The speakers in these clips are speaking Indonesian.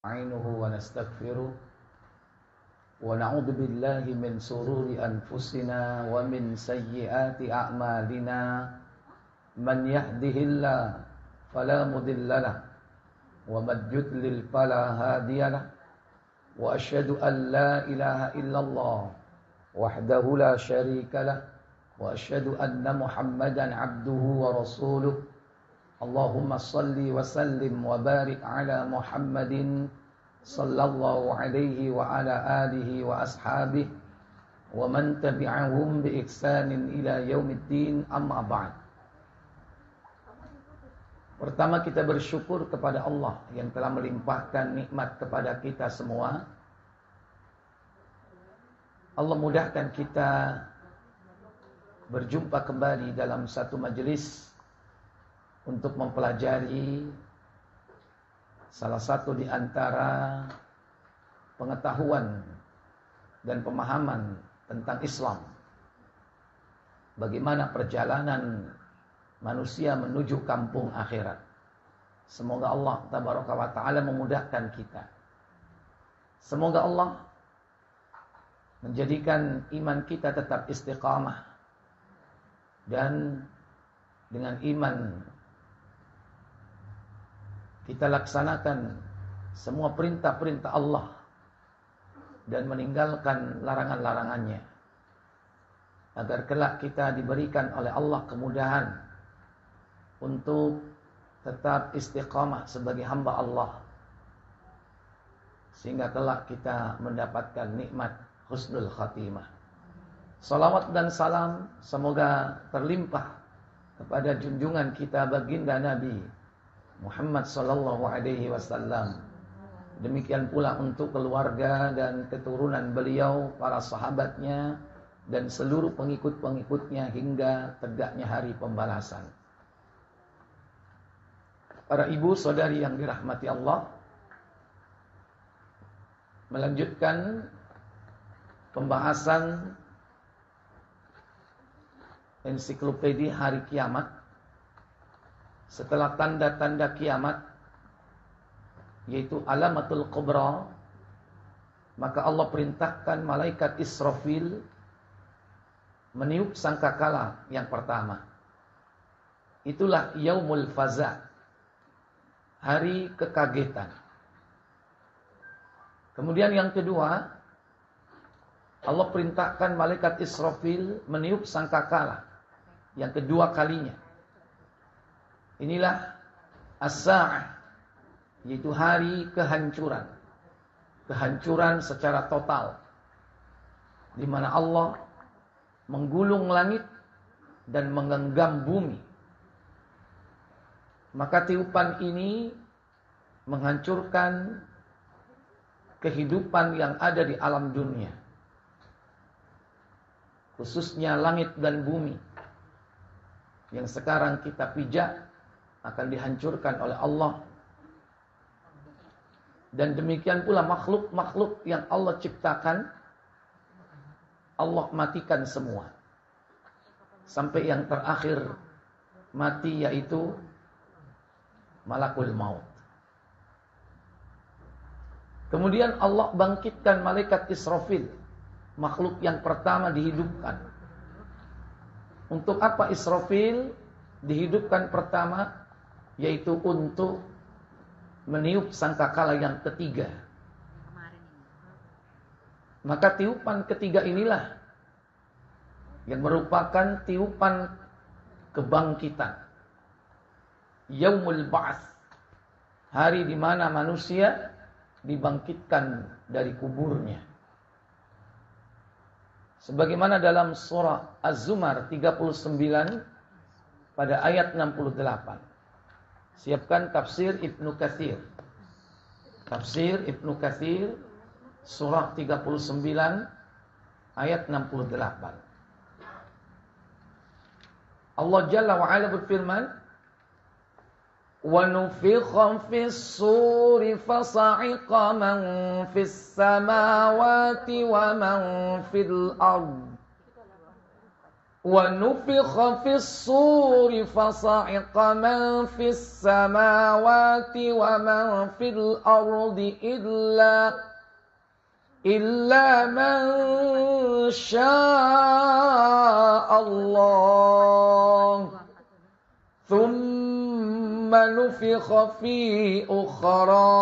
نستعينه ونستغفره ونعوذ بالله من شرور أنفسنا ومن سيئات أعمالنا من يهده الله فلا مضل له ومن يضلل فلا هادي له وأشهد أن لا إله إلا الله وحده لا شريك له وأشهد أن محمدا عبده ورسوله اللهم صل وسلم وبارك على محمد صلى الله عليه وعلى آله وأصحابه ومن تبعهم بإحسان إلى يوم الدين أما بعد. Pertama kita bersyukur kepada Allah yang telah melimpahkan nikmat kepada kita semua. Allah mudahkan kita berjumpa kembali dalam satu majelis untuk mempelajari salah satu di antara pengetahuan dan pemahaman tentang Islam. Bagaimana perjalanan manusia menuju kampung akhirat. Semoga Allah tabaraka wa ta'ala memudahkan kita. Semoga Allah menjadikan iman kita tetap istiqamah. Dan dengan iman kita laksanakan semua perintah-perintah Allah dan meninggalkan larangan-larangannya, agar kelak kita diberikan oleh Allah kemudahan untuk tetap istiqamah sebagai hamba Allah, sehingga kelak kita mendapatkan nikmat husnul khatimah. Salawat dan salam semoga terlimpah kepada junjungan kita baginda Nabi Muhammad sallallahu alaihi wasallam. Demikian pula untuk keluarga dan keturunan beliau, para sahabatnya dan seluruh pengikut-pengikutnya hingga tegaknya hari pembalasan. Para ibu saudari yang dirahmati Allah, melanjutkan pembahasan ensiklopedia hari kiamat. Setelah tanda-tanda kiamat, yaitu alamatul kubra, maka Allah perintahkan malaikat Israfil meniup sangkakala yang pertama. Itulah yaumul faza, hari kekagetan. Kemudian yang kedua, Allah perintahkan malaikat Israfil meniup sangkakala yang kedua kalinya. Inilah as-sa'ah, yaitu hari kehancuran. Kehancuran secara total, di mana Allah menggulung langit dan menggenggam bumi. Maka tiupan ini menghancurkan kehidupan yang ada di alam dunia, khususnya langit dan bumi yang sekarang kita pijak akan dihancurkan oleh Allah. Dan demikian pula makhluk-makhluk yang Allah ciptakan, Allah matikan semua. Sampai yang terakhir mati, yaitu malakul maut. Kemudian Allah bangkitkan malaikat Israfil, makhluk yang pertama dihidupkan. Untuk apa Israfil dihidupkan pertama? Yaitu untuk meniup sangkakala yang ketiga. Maka tiupan ketiga inilah yang merupakan tiupan kebangkitan. Yaumul Ba'ats, hari di mana manusia dibangkitkan dari kuburnya. Sebagaimana dalam surah Az-Zumar 39 pada ayat 68. Siapkan tafsir Ibnu Katsir. Tafsir Ibnu Katsir surah 39 ayat 68. Allah Jalla wa Ala berfirman, "Wa nufikha fis suri fasa'iqa man fis samawati wa man fil ard وَنُفِخَ فِي الصُّورِ فَصَعِقَ مَنْ فِي السَّمَاوَاتِ وَمَنْ فِي الْأَرْضِ إِلَّا مَنْ شَاءَ اللَّهُ ثُمَّ نُفِخَ فِيهِ أُخْرَى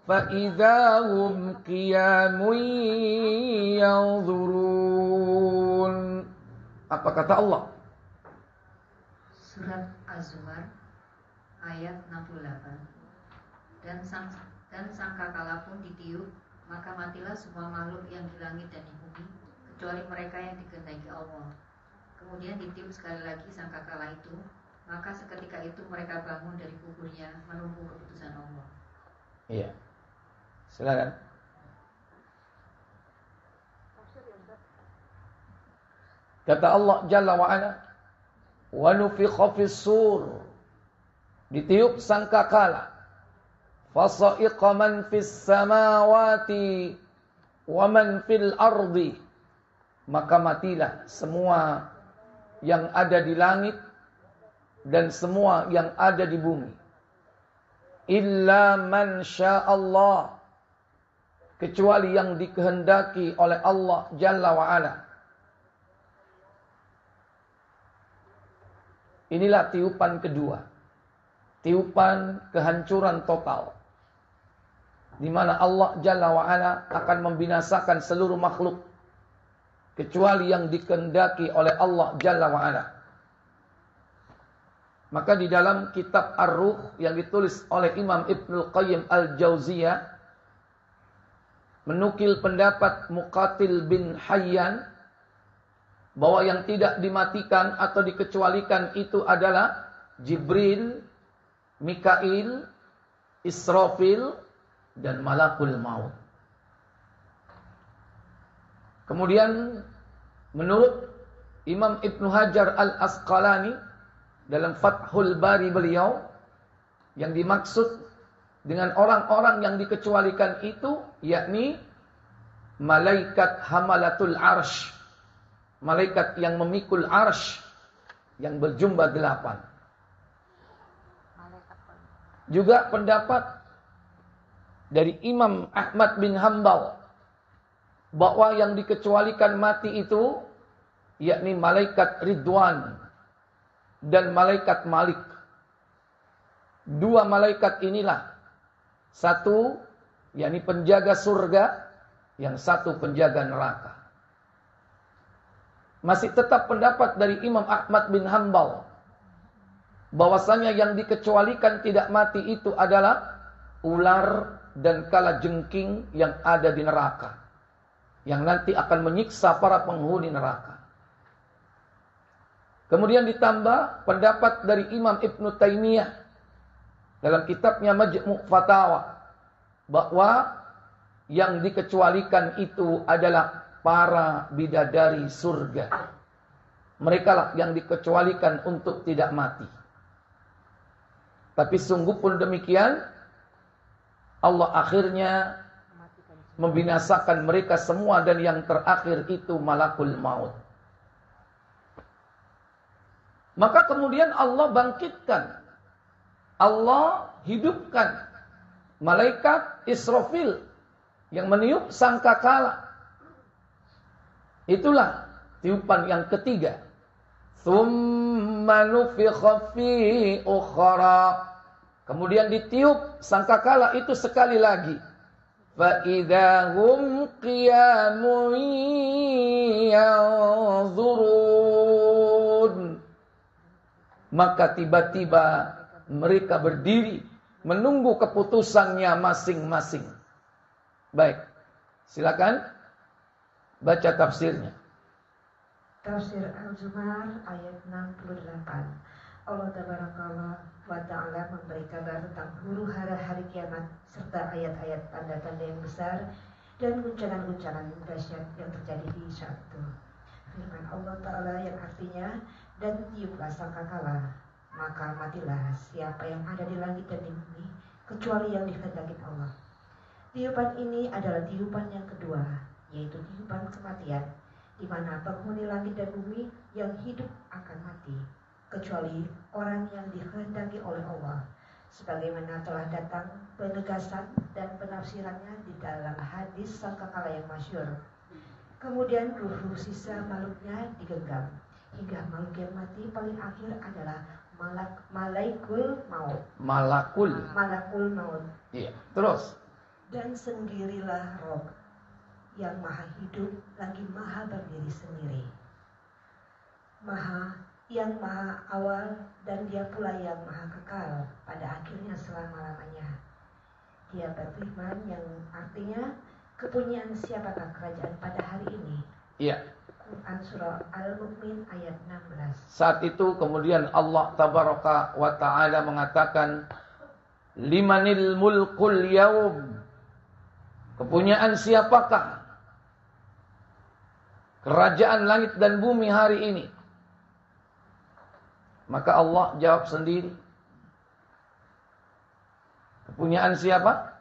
فَإِذَا هُمْ قِيَامٌ يَنْظُرُونَ. Apa kata Allah? Surat Az-Zumar ayat 68. Dan sangkakala pun ditiup, maka matilah semua makhluk yang di langit dan di bumi, kecuali mereka yang dikehendaki Allah. Kemudian ditiup sekali lagi sangkakala itu, maka seketika itu mereka bangun dari kuburnya menunggu keputusan Allah. Iya. Silakan. Kata Allah Jalla wa Ala, wa nufikha fis-sur, ditiup sangkakala, fasa'iqa man fis samawati wa man fil ardi, maka matilah semua yang ada di langit dan semua yang ada di bumi. Illa man sya'allah, kecuali yang dikehendaki oleh Allah Jalla wa Ala. Inilah tiupan kedua, tiupan kehancuran total, di mana Allah Jalla wa Ala akan membinasakan seluruh makhluk kecuali yang dikehendaki oleh Allah Jalla wa Ala. Maka di dalam kitab Ar-Ruh yang ditulis oleh Imam Ibnul Qayyim Al-Jauziyah, menukil pendapat Muqatil bin Hayyan bahwa yang tidak dimatikan atau dikecualikan itu adalah Jibril, Mikail, Israfil, dan Malakul Maut. Kemudian menurut Imam Ibnu Hajar Al-Asqalani dalam Fathul Bari beliau, yang dimaksud dengan orang-orang yang dikecualikan itu yakni malaikat hamalatul arsh, malaikat yang memikul arsh yang berjumlah 8. Juga pendapat dari Imam Ahmad bin Hanbal bahwa yang dikecualikan mati itu yakni malaikat Ridwan dan malaikat Malik. Dua malaikat inilah, satu yakni penjaga surga, yang satu penjaga neraka. Masih tetap pendapat dari Imam Ahmad bin Hanbal bahwasanya yang dikecualikan tidak mati itu adalah ular dan kalajengking yang ada di neraka, yang nanti akan menyiksa para penghuni neraka. Kemudian ditambah pendapat dari Imam Ibnu Taimiyah dalam kitabnya Majmu' Fatawa bahwa yang dikecualikan itu adalah para bidadari surga. Mereka lah yang dikecualikan untuk tidak mati. Tapi sungguh pun demikian, Allah akhirnya membinasakan mereka semua, dan yang terakhir itu Malakul Maut. Maka kemudian Allah bangkitkan, Allah hidupkan malaikat Israfil yang meniup sangkakala. Itulah tiupan yang ketiga. Tsumma nufikha fihi ukhra. Kemudian ditiup sangkakala itu sekali lagi. Fa idza hum qiyamun yanzurun. Maka tiba-tiba mereka berdiri menunggu keputusannya masing-masing. Baik, silakan baca tafsirnya. Tafsir Al-Zumar ayat 68. Allah wa ta'ala memberi kabar tentang huru hara hari kiamat serta ayat-ayat tanda-tanda yang besar dan guncangan-guncangan dahsyat yang terjadi di saat itu. Firman Allah Ta'ala yang artinya, dan tiuplah sangkakala, maka matilah siapa yang ada di langit dan di bumi, kecuali yang dikehendaki Allah. Tiupan ini adalah tiupan yang kedua, yaitu tiupan kematian, di mana penghuni langit dan bumi yang hidup akan mati, kecuali orang yang dikehendaki oleh Allah, sebagaimana telah datang penegasan dan penafsirannya di dalam hadis sangkakala yang masyhur. Kemudian ruh-ruh sisa makhluknya digenggam, hingga makhluk yang mati paling akhir adalah malakul maut. Malakul maut. Iya. Terus. Dan sendirilah Rob yang maha hidup lagi maha berdiri sendiri, yang maha awal, dan dia pula yang maha kekal pada akhirnya selama-lamanya. Dia berfirman yang artinya, kepunyaan siapakah kerajaan pada hari ini? Iya. Quran surah Al-Mu'min ayat 16. Saat itu kemudian Allah tabaraka wa ta'ala mengatakan, limanil mulkul yaum, kepunyaan siapakah kerajaan langit dan bumi hari ini? Maka Allah jawab sendiri. Kepunyaan siapa?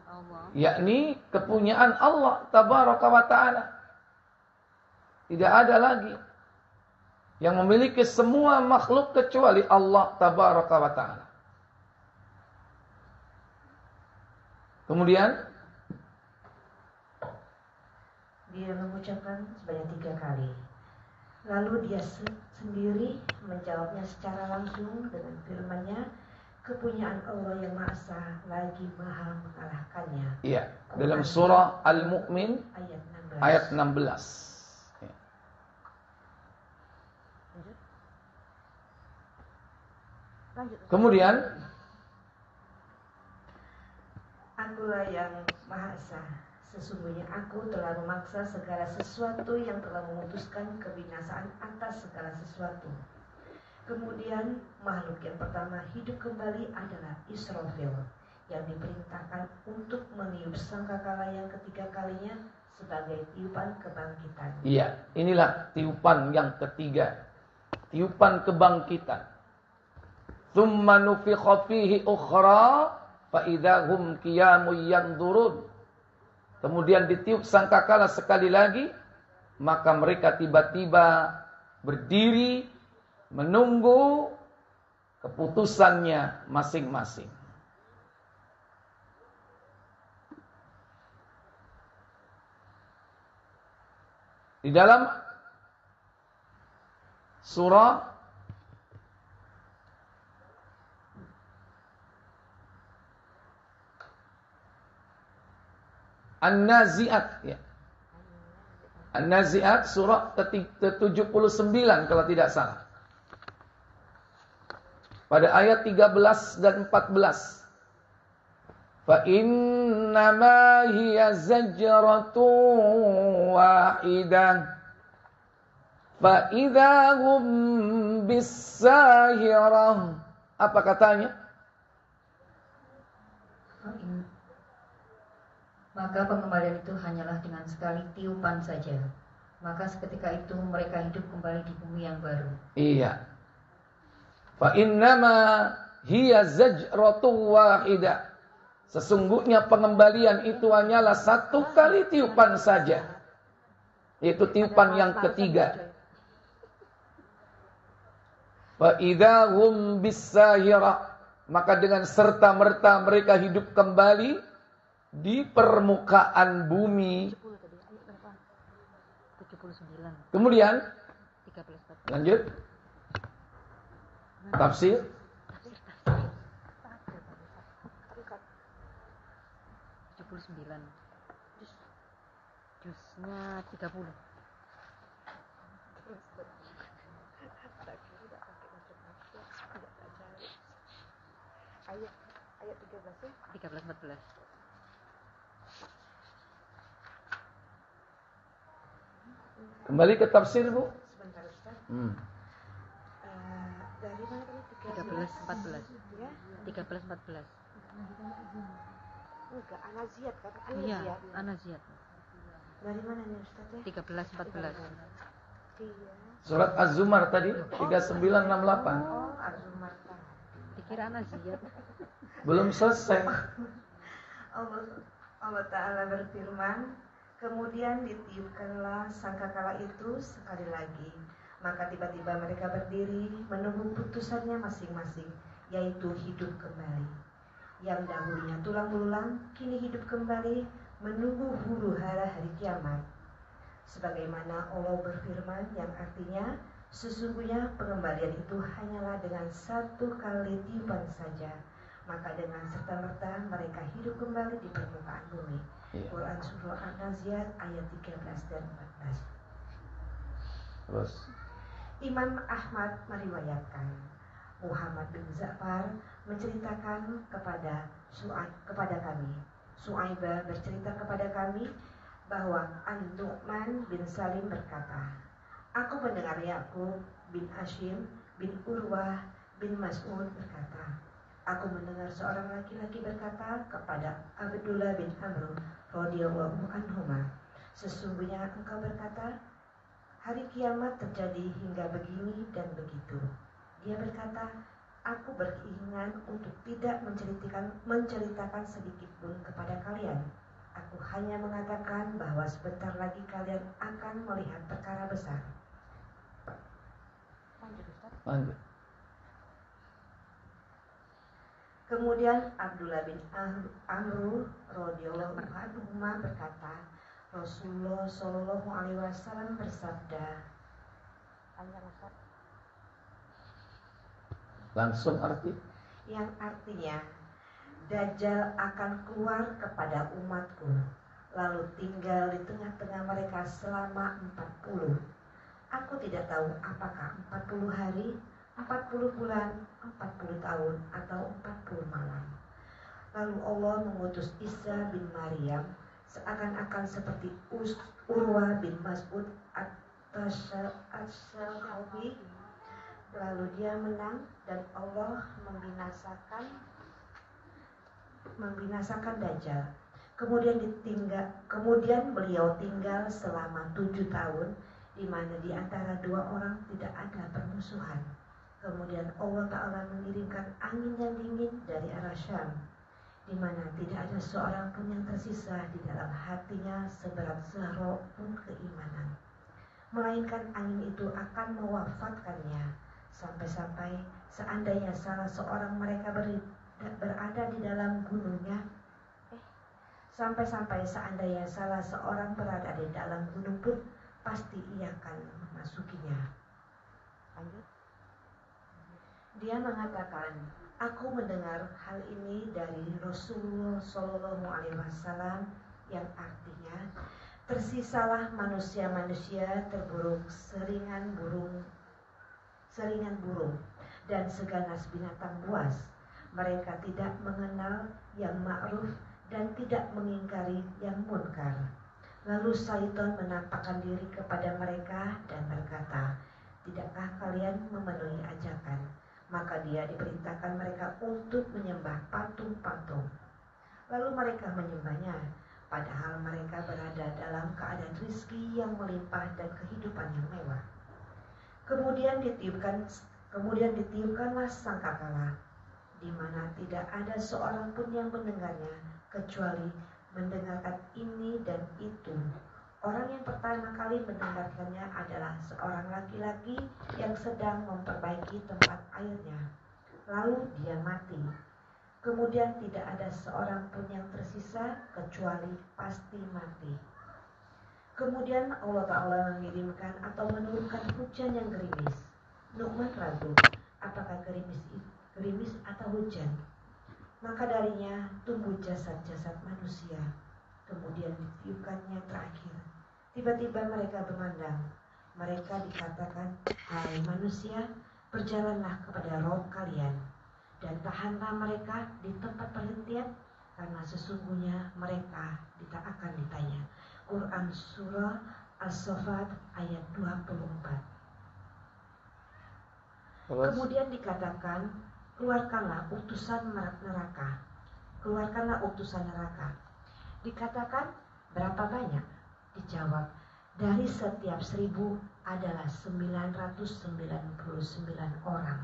Allah. Yakni kepunyaan Allah tabaraka wa ta'ala. Tidak ada lagi yang memiliki semua makhluk kecuali Allah tabaraka wa ta'ala. Kemudian dia mengucapkan sebanyak 3 kali. Lalu dia sendiri menjawabnya secara langsung dengan firman-Nya, kepunyaan Allah yang Maha Esa lagi Maha mengalahkannya. iya, dalam surah Al-Mu'min ayat 16. Ya. Kemudian Akulah yang Maha Esa. Sesungguhnya aku telah memaksa segala sesuatu yang telah memutuskan kebinasaan atas segala sesuatu. Kemudian makhluk yang pertama hidup kembali adalah Israfil, yang diperintahkan untuk meniup sangkakala yang ketiga kalinya sebagai tiupan kebangkitan. iya, inilah tiupan yang ketiga. Tiupan kebangkitan. Tsumma nufikha fihi ukhra fa idahum qiyamun yanzurun. Kemudian ditiup sangkakala sekali lagi, maka mereka tiba-tiba berdiri menunggu keputusannya masing-masing. Di dalam surah An-Nazi'at, ya. An-Nazi'at surah ke-79 kalau tidak salah. Pada ayat 13 dan 14. Fa innama hiya zajratun wahidah. Fa idahum bis-sahirah. Apa katanya? Maka pengembalian itu hanyalah dengan sekali tiupan saja. Maka seketika itu mereka hidup kembali di bumi yang baru. Iya. Fa innama hiya zajratun wahidah. Sesungguhnya pengembalian itu hanyalah satu kali tiupan saja. Yaitu tiupan yang ketiga. Fa idahum bis-sahirah. Maka dengan serta-merta mereka hidup kembali di permukaan bumi. 79. Kemudian 13. lanjut tafsir. Jusnya 30. Ayat 13 14. Kembali ke tafsir, Bu. Sebentar Ustaz. Dari mana tadi? 13 14. Ya? 13 14. Enggak, An-Nazi'at kan? Iya, An-Nazi'at. An-Nazi'at. Dari mana nih Ustaz ya? 13 14. Iya. Surat Az-Zumar tadi 3968. Oh, Az-Zumar. Dikira An-Nazi'at. Belum selesai. Allah Ta'ala berfirman, Kemudian ditiupkanlah sangkakala itu sekali lagi. Maka tiba-tiba mereka berdiri menunggu putusannya masing-masing, yaitu hidup kembali. Yang dahulunya tulang belulang, kini hidup kembali, menunggu huru hara hari kiamat. Sebagaimana Allah berfirman yang artinya, sesungguhnya pengembalian itu hanyalah dengan satu kali tiupan saja. Maka dengan serta-merta mereka hidup kembali di permukaan bumi. Quran Surah An-Naziat ayat 13 dan 14. Terus Imam Ahmad meriwayatkan, Muhammad bin Ja'far menceritakan kepada kami. Su'aibah bercerita kepada kami bahwa An-Nu'man bin Salim berkata, aku mendengar Ya'qub bin Hashim bin Urwah bin Mas'ud berkata, aku mendengar seorang laki-laki berkata kepada Abdullah bin Amr radhiyallahu anhuma, sesungguhnya engkau berkata, hari kiamat terjadi hingga begini dan begitu. Dia berkata, aku beringat untuk tidak menceritakan sedikit pun kepada kalian. Aku hanya mengatakan bahwa sebentar lagi kalian akan melihat perkara besar. lanjut. Kemudian Abdullah bin Amr radhiyallahu anhu berkata, Rasulullah Shallallahu Alaihi Wasallam bersabda, Langsung arti? Yang artinya, Dajjal akan keluar kepada umatku, lalu tinggal di tengah-tengah mereka selama 40. Aku tidak tahu apakah 40 hari, 40 bulan, 40 tahun, atau 40 malam. Lalu Allah mengutus Isa bin Maryam seakan-akan seperti Urwah bin Mas'ud At-Tashabi. Lalu dia menang dan Allah membinasakan Dajjal. Kemudian beliau tinggal selama 7 tahun, di mana di antara dua orang tidak ada permusuhan. Kemudian Allah Ta'ala mengirimkan angin yang dingin dari arah Syam, di mana tidak ada seorang pun yang tersisa di dalam hatinya seberat zarah pun keimanan, melainkan angin itu akan mewafatkannya, sampai-sampai seandainya salah seorang mereka berada di dalam gunungnya, pun pasti ia akan memasukinya. Lanjut. Dia mengatakan, aku mendengar hal ini dari Rasulullah Shallallahu Alaihi Wasallam, yang artinya, tersisalah manusia-manusia terburuk seringan burung dan seganas binatang buas. Mereka tidak mengenal yang ma'ruf dan tidak mengingkari yang munkar. Lalu Syaitan menampakkan diri kepada mereka dan berkata, tidakkah kalian memenuhi ajakan? Maka dia diperintahkan mereka untuk menyembah patung-patung. Lalu mereka menyembahnya, padahal mereka berada dalam keadaan rizki yang melimpah dan kehidupan yang mewah. Kemudian ditiupkanlah sangkakala, di mana tidak ada seorang pun yang mendengarnya, kecuali mendengarkan ini dan itu. Orang yang pertama kali mendengarkannya adalah seorang laki-laki yang sedang memperbaiki tempat airnya. Lalu dia mati. Kemudian tidak ada seorang pun yang tersisa kecuali pasti mati. Kemudian Allah Ta'ala mengirimkan atau menurunkan hujan yang gerimis. Nu'man ragu, apakah gerimis atau hujan? Maka darinya tumbuh jasad-jasad manusia. Kemudian ditiupkannya terakhir. Tiba-tiba mereka bermandang. Mereka dikatakan, hai manusia, berjalanlah kepada Rabb kalian, dan tahanlah mereka di tempat perhentian, karena sesungguhnya mereka tidak akan ditanya. Quran Surah As-Saffat ayat 24. Kemudian dikatakan, keluarkanlah utusan neraka. Keluarkanlah utusan neraka. Dikatakan, berapa banyak? Dijawab, dari setiap 1000 adalah 999 orang.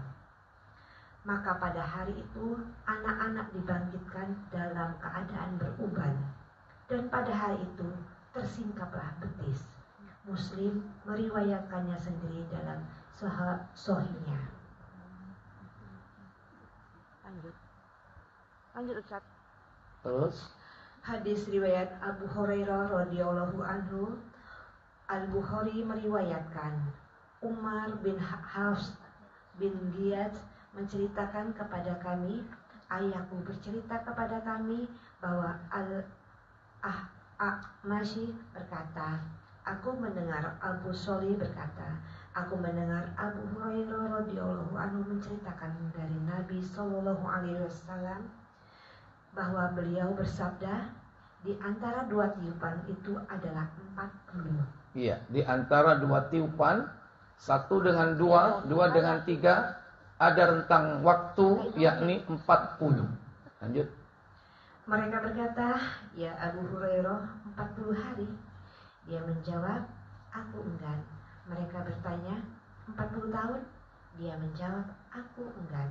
Maka pada hari itu anak-anak dibangkitkan dalam keadaan beruban. Dan pada hari itu tersingkaplah betis. Muslim meriwayatkannya sendiri dalam Sahihnya. Lanjut Ustaz. Terus Hadis riwayat Abu Hurairah radhiyallahu anhu. Al-Bukhari meriwayatkan Umar bin Hafs bin Giyad menceritakan kepada kami, ayahku bercerita kepada kami bahwa Al-A'mashi berkata, aku mendengar Abu Sholih berkata, aku mendengar Abu Hurairah radhiyallahu anhu menceritakan dari Nabi sallallahu alaihi wasallam bahwa beliau bersabda, di antara dua tiupan itu adalah 40. iya, di antara dua tiupan, satu dengan dua, dua dengan tiga, ada rentang waktu yakni 40. Lanjut. Mereka berkata, ya Abu Hurairah, 40 hari. Dia menjawab, aku enggan. Mereka bertanya, 40 tahun? Dia menjawab, aku enggan.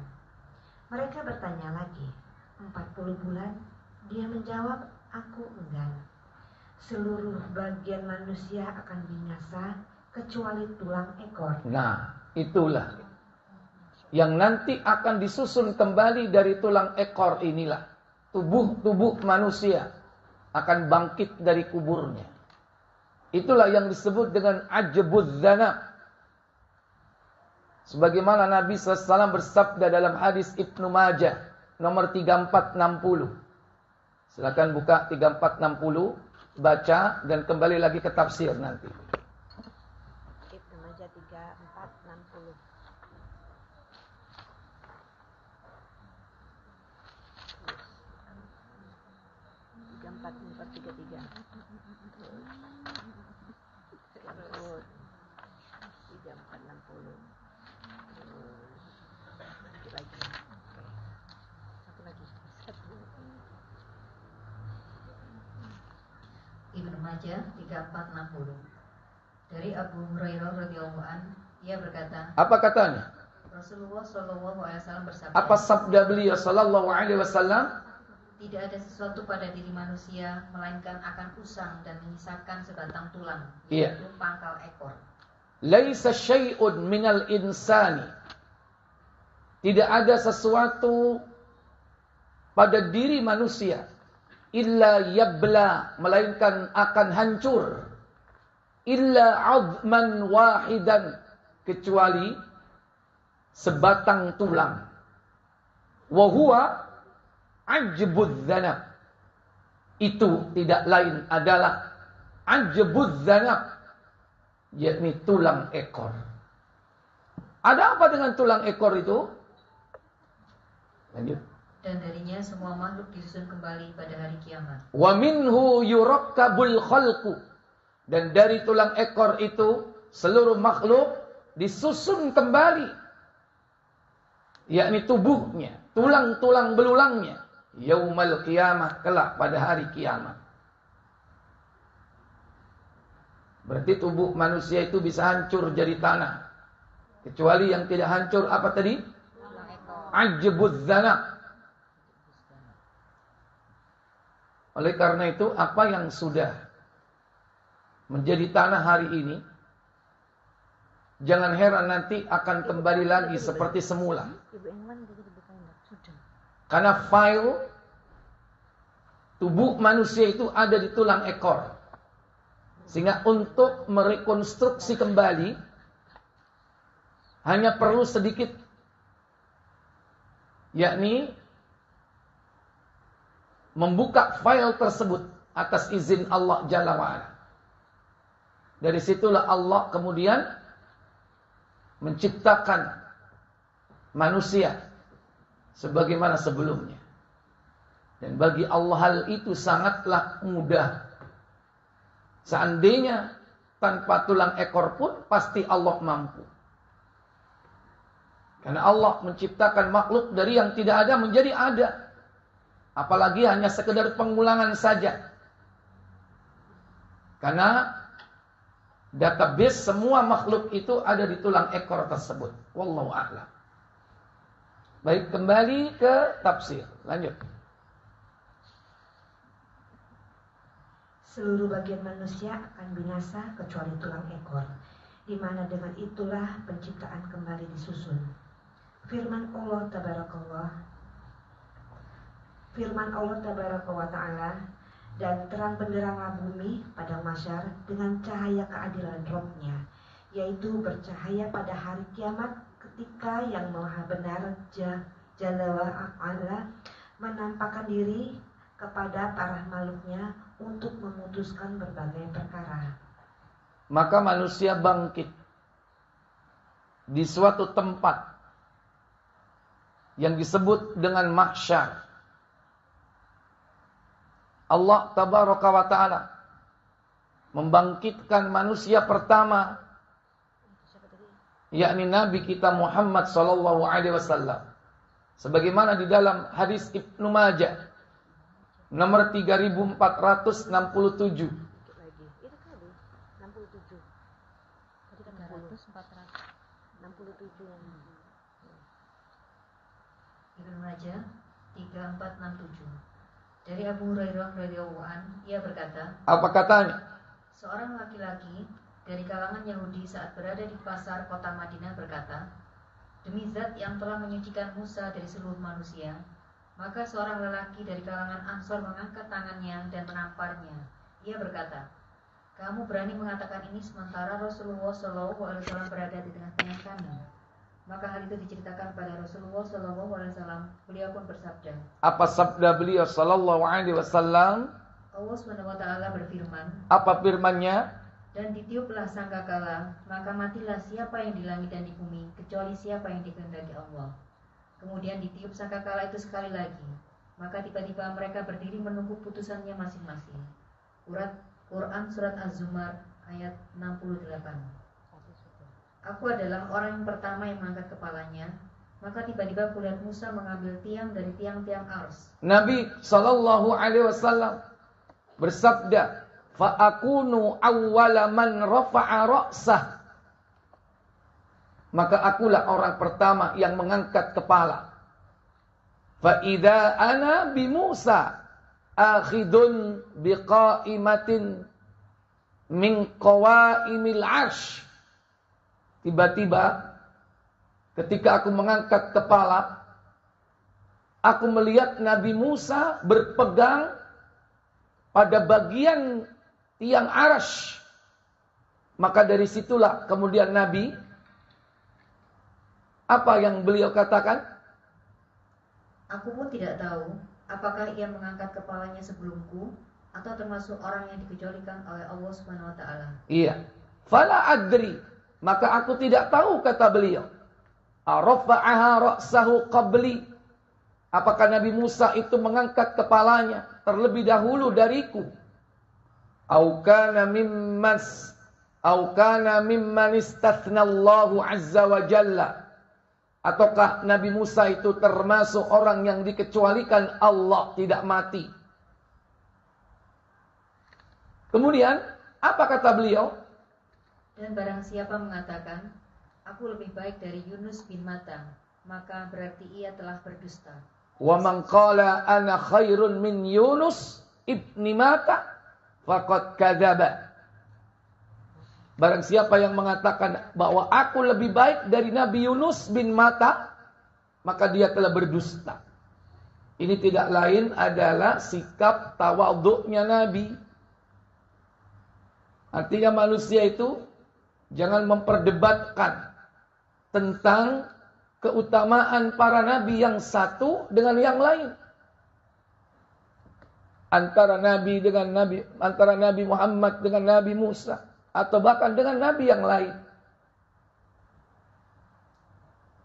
Mereka bertanya lagi, 40 bulan? Dia menjawab, aku enggan. Seluruh bagian manusia akan binasa kecuali tulang ekor. Nah, itulah yang nanti akan disusun kembali dari tulang ekor inilah. Tubuh manusia akan bangkit dari kuburnya. Itulah yang disebut dengan ajbuz zanab. Sebagaimana Nabi SAW bersabda dalam hadis Ibnu Majah nomor 3460. Silakan buka 3460, baca dan kembali lagi ke tafsir nanti. Ibnu Majah 3460. Ibnu Majah 3460. Dari Abu Hurairah radhiyallahu an, ia berkata, Apa katanya? Rasulullah sallallahu alaihi wasallam bersabda, Apa sabda beliau sallallahu alaihi wasallam? tidak ada sesuatu pada diri manusia melainkan akan usang dan menyisakan sebatang tulang, Iya. yaitu pangkal ekor. Laisa syai'un minal insani. Tidak ada sesuatu pada diri manusia illa yabla, melainkan akan hancur, illa 'azman wahidan, kecuali sebatang tulang. Wa huwa ajbuz zanab. Itu tidak lain adalah ajbuz zanab, yakni tulang ekor. Ada apa dengan tulang ekor itu? Lanjut. Dan darinya semua makhluk disusun kembali pada hari kiamat. Wa minhu yurakkabul khalqu. Dan dari tulang ekor itu seluruh makhluk disusun kembali, yakni tubuhnya, tulang-tulang belulangnya, yaumal qiyamah, kelak pada hari kiamat. Berarti tubuh manusia itu bisa hancur jadi tanah, kecuali yang tidak hancur apa tadi? Ajbuz zanab. Oleh karena itu, apa yang sudah menjadi tanah hari ini, jangan heran nanti akan kembali lagi seperti semula. Karena file tubuh manusia itu ada di tulang ekor. Sehingga untuk merekonstruksi kembali hanya perlu sedikit, yakni membuka file tersebut atas izin Allah Jalla wa'ala. Dari situlah Allah kemudian menciptakan manusia sebagaimana sebelumnya. Dan bagi Allah hal itu sangatlah mudah. Seandainya tanpa tulang ekor pun pasti Allah mampu. Karena Allah menciptakan makhluk dari yang tidak ada menjadi ada. Apalagi hanya sekedar pengulangan saja. Karena database semua makhluk itu ada di tulang ekor tersebut. Wallahu a'lam. Baik, kembali ke tafsir. Lanjut. Seluruh bagian manusia akan binasa kecuali tulang ekor, di mana dengan itulah penciptaan kembali disusun. Firman Allah Tabaraka wa Ta'ala, dan terang benderanglah bumi pada masyar dengan cahaya keadilan Rob-Nya, yaitu bercahaya pada hari kiamat ketika yang maha benar Jalla wa'ala menampakkan diri kepada para makhluknya untuk memutuskan berbagai perkara. Maka manusia bangkit di suatu tempat yang disebut dengan mahsyar. Allah Tabaraka wa Ta'ala membangkitkan manusia pertama, yakni Nabi kita Muhammad sallallahu alaihi wasallam. Sebagaimana di dalam hadis Ibnu Majah nomor 3467. Ibnu Majah 3467. Dari Abu Hurairah radhiyallahu anhu, ia berkata, apa katanya? Seorang laki-laki dari kalangan Yahudi saat berada di pasar kota Madinah berkata, demi zat yang telah menyucikan Musa dari seluruh manusia, maka seorang lelaki dari kalangan Ansor mengangkat tangannya dan menamparnya. Ia berkata, kamu berani mengatakan ini sementara Rasulullah SAW berada di tengah-tengah kami. Maka hal itu diceritakan pada Rasulullah SAW. Beliau pun bersabda. Apa sabda beliau sallallahu alaihi wasallam? Allah SWT berfirman. Apa firman-Nya? Dan ditiuplah sangkakala, maka matilah siapa yang di langit dan di bumi, kecuali siapa yang dikehendaki Allah. Kemudian ditiup sangkakala itu sekali lagi, maka tiba-tiba mereka berdiri menunggu putusannya masing-masing. Quran Surat Az-Zumar ayat 68. Aku adalah orang yang pertama yang mengangkat kepalanya, maka tiba-tiba kulihat Musa mengambil tiang dari tiang-tiang ars. Nabi sallallahu alaihi wasallam bersabda, fa akunu awwala man rafa'a ra'sah. Maka akulah orang pertama yang mengangkat kepala. Fa idza ana bi Musa akhidun biqaimatin min qawaimil 'arsy. Tiba-tiba ketika aku mengangkat kepala, aku melihat Nabi Musa berpegang pada bagian tiang arsy. Maka dari situlah kemudian Nabi, apa yang beliau katakan? Aku pun tidak tahu apakah ia mengangkat kepalanya sebelumku atau termasuk orang yang dikecualikan oleh Allah Subhanahu wa taala. Iya. Fala adri, maka aku tidak tahu, kata beliau. Arafa'aha ra'sahu qabli. Apakah Nabi Musa itu mengangkat kepalanya terlebih dahulu dariku? Au kana mimman istathnallahu azza wa jalla. Ataukah Nabi Musa itu termasuk orang yang dikecualikan Allah, tidak mati? Kemudian apa kata beliau? Dan barang siapa mengatakan, aku lebih baik dari Yunus bin Matta, maka berarti ia telah berdusta. Wa man qala ana khairun min Yunus ibni Matta faqad kadzaba. Barang siapa yang mengatakan bahwa aku lebih baik dari Nabi Yunus bin Matta, maka dia telah berdusta. Ini tidak lain adalah sikap tawadhu'nya Nabi. Artinya manusia itu jangan memperdebatkan tentang keutamaan para nabi yang satu dengan yang lain. Antara Nabi Muhammad dengan Nabi Musa, atau bahkan dengan nabi yang lain.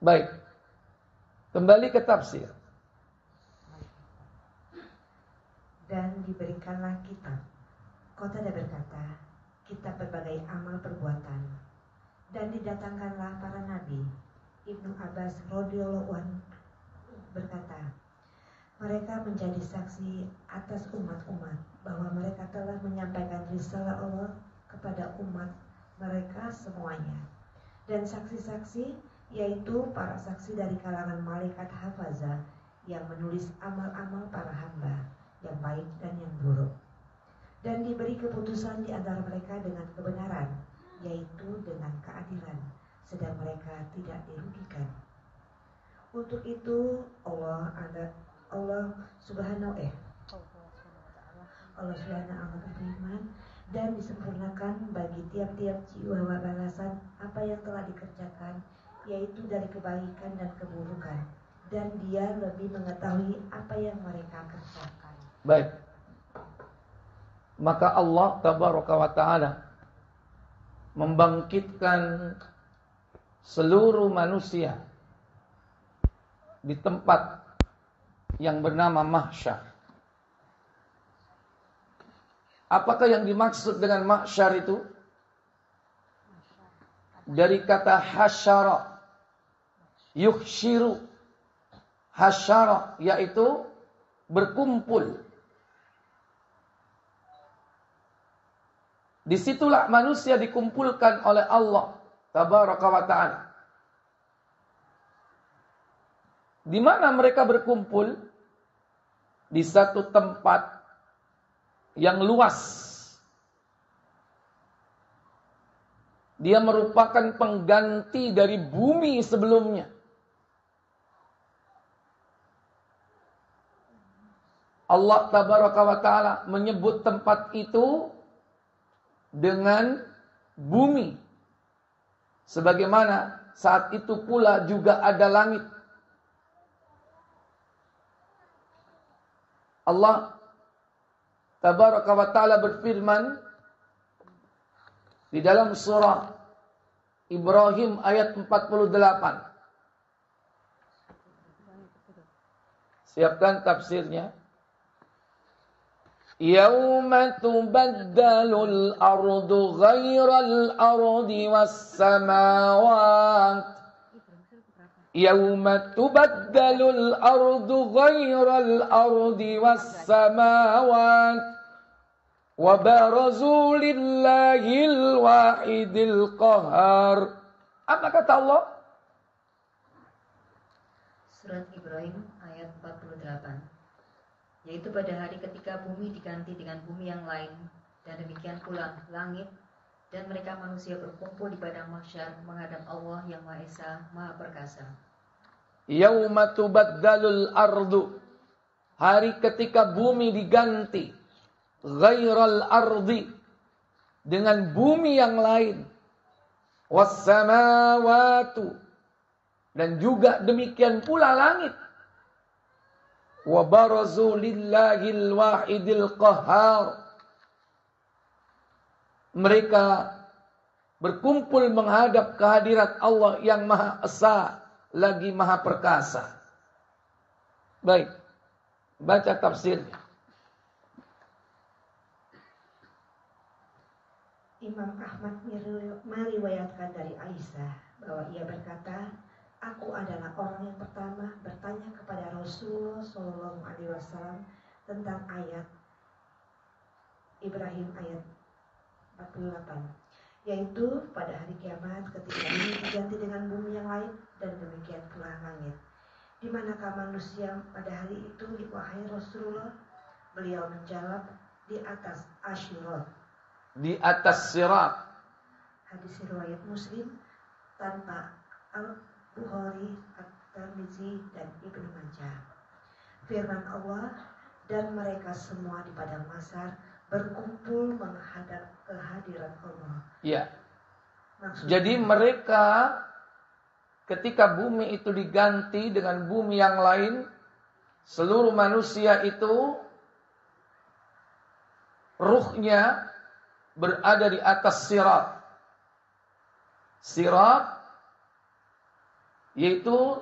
Baik. Kembali ke tafsir. Dan diberikanlah kitab. Qatadah berkata, kitab berbagai amal perbuatan. Dan didatangkanlah para nabi. Ibnu Abbas radhiyallahu anhu berkata, mereka menjadi saksi atas umat-umat bahwa mereka telah menyampaikan risalah Allah kepada umat mereka semuanya. Dan saksi-saksi yaitu para saksi dari kalangan malaikat hafazah yang menulis amal-amal para hamba yang baik dan yang buruk. Dan diberi keputusan di antara mereka dengan kebenaran, yaitu dengan keadilan, sedang mereka tidak dirugikan. Untuk itu Allah Subhanahu berfirman, dan disempurnakan bagi tiap-tiap jiwa balasan apa yang telah dikerjakan, yaitu dari kebaikan dan keburukan, dan Dia lebih mengetahui apa yang mereka kerjakan. Baik. Maka Allah Tabaraka wa Ta'ala membangkitkan seluruh manusia di tempat yang bernama mahsyar. Apakah yang dimaksud dengan mahsyar itu? Dari kata hasyara, yuhsyiru. Hasyara yaitu berkumpul. Disitulah manusia dikumpulkan oleh Allah Tabaraka wa Ta'ala. Di mana mereka berkumpul? Di satu tempat yang luas. Dia merupakan pengganti dari bumi sebelumnya. Allah Tabaraka wa Ta'ala menyebut tempat itu dengan bumi. Sebagaimana saat itu pula juga ada langit. Allah Tabaraka wa Ta'ala berfirman di dalam surah Ibrahim ayat 48. Siapkan tafsirnya. Yauma tubaddalul ardu ghairal ardi was samawat. Yauma tubaddalul ardu ghairal ardi was samawat wa barazu lillahil wahidil qahar. Apa kata Allah? Surat Ibrahim ayat 48. Yaitu pada hari ketika bumi diganti dengan bumi yang lain, dan demikian pula langit, dan mereka manusia berkumpul di padang mahsyar menghadap Allah yang Maha Esa, Maha Perkasa. Yauma tubaddalul ardu, hari ketika bumi diganti, ghairal ardi, dengan bumi yang lain, was samawatu, dan juga demikian pula langit. Wa barazu lillahil wahidil qahar. Mereka berkumpul menghadap kehadirat Allah yang Maha Esa lagi Maha Perkasa. Baik, baca tafsirnya. Imam Ahmad meriwayatkan dari Aisyah bahwa ia berkata, aku adalah orang yang pertama bertanya kepada Rasulullah SAW tentang ayat Ibrahim ayat 48, yaitu pada hari kiamat ketika bumi diganti dengan bumi yang lain, dan demikian pula langit. Di manakah manusia pada hari itu, wahai Rasulullah? Beliau menjawab, di atas Asyurat, di atas sirat. Hadis riwayat Muslim tanpa Al-Bukhari, At-Tirmizi, dan Ibnu Majah. Firman Allah, dan mereka semua di padang mahsyar berkumpul menghadap kehadiran Allah. Ya. Jadi mereka ketika bumi itu diganti dengan bumi yang lain, seluruh manusia itu ruhnya berada di atas sirat. Sirat yaitu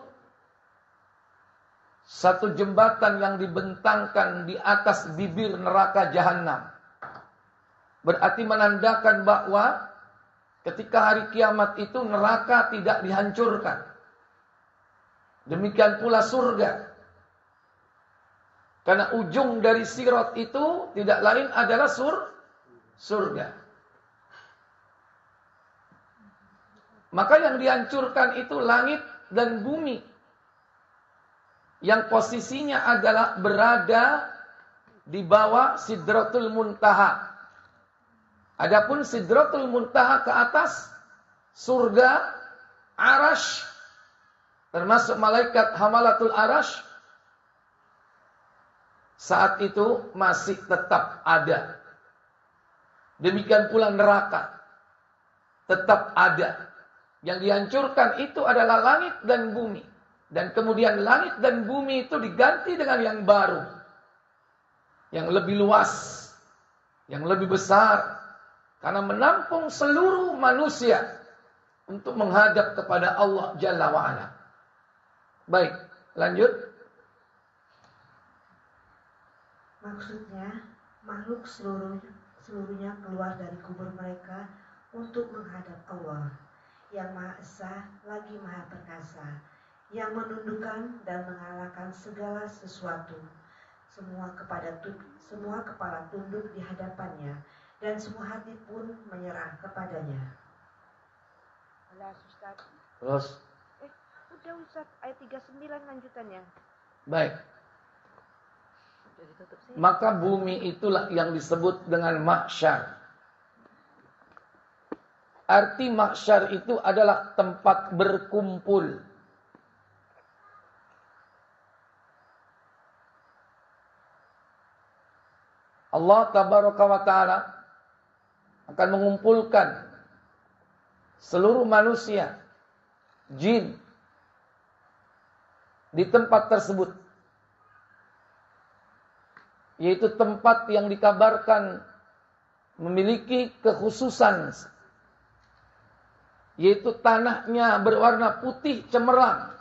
satu jembatan yang dibentangkan di atas bibir neraka jahanam. Berarti menandakan bahwa ketika hari kiamat itu neraka tidak dihancurkan. Demikian pula surga. Karena ujung dari sirat itu tidak lain adalah surga. Maka yang dihancurkan itu langit dan bumi, yang posisinya adalah berada di bawah Sidratul Muntaha. Adapun Sidratul Muntaha ke atas, surga, Arash, termasuk malaikat Hamalatul Arash, saat itu masih tetap ada. Demikian pula neraka, tetap ada. Yang dihancurkan itu adalah langit dan bumi. Dan kemudian langit dan bumi itu diganti dengan yang baru, yang lebih luas, yang lebih besar, karena menampung seluruh manusia untuk menghadap kepada Allah Jalla wa'ala. Baik, lanjut. Maksudnya, makhluk seluruhnya keluar dari kubur mereka untuk menghadap Allah, yang Maha Esa lagi Maha Perkasa, yang menundukkan dan mengalahkan segala sesuatu. Semua kepala tunduk di hadapannya, dan semua hati pun menyerah kepadanya. Terus. Udah Ustaz, ayat 39 lanjutannya. Baik. Maka bumi itulah yang disebut dengan mahsyar. Arti mahsyar itu adalah tempat berkumpul. Allah tabaraka wa ta'ala akan mengumpulkan seluruh manusia, jin, di tempat tersebut. Yaitu tempat yang dikabarkan memiliki kekhususan, yaitu tanahnya berwarna putih cemerlang,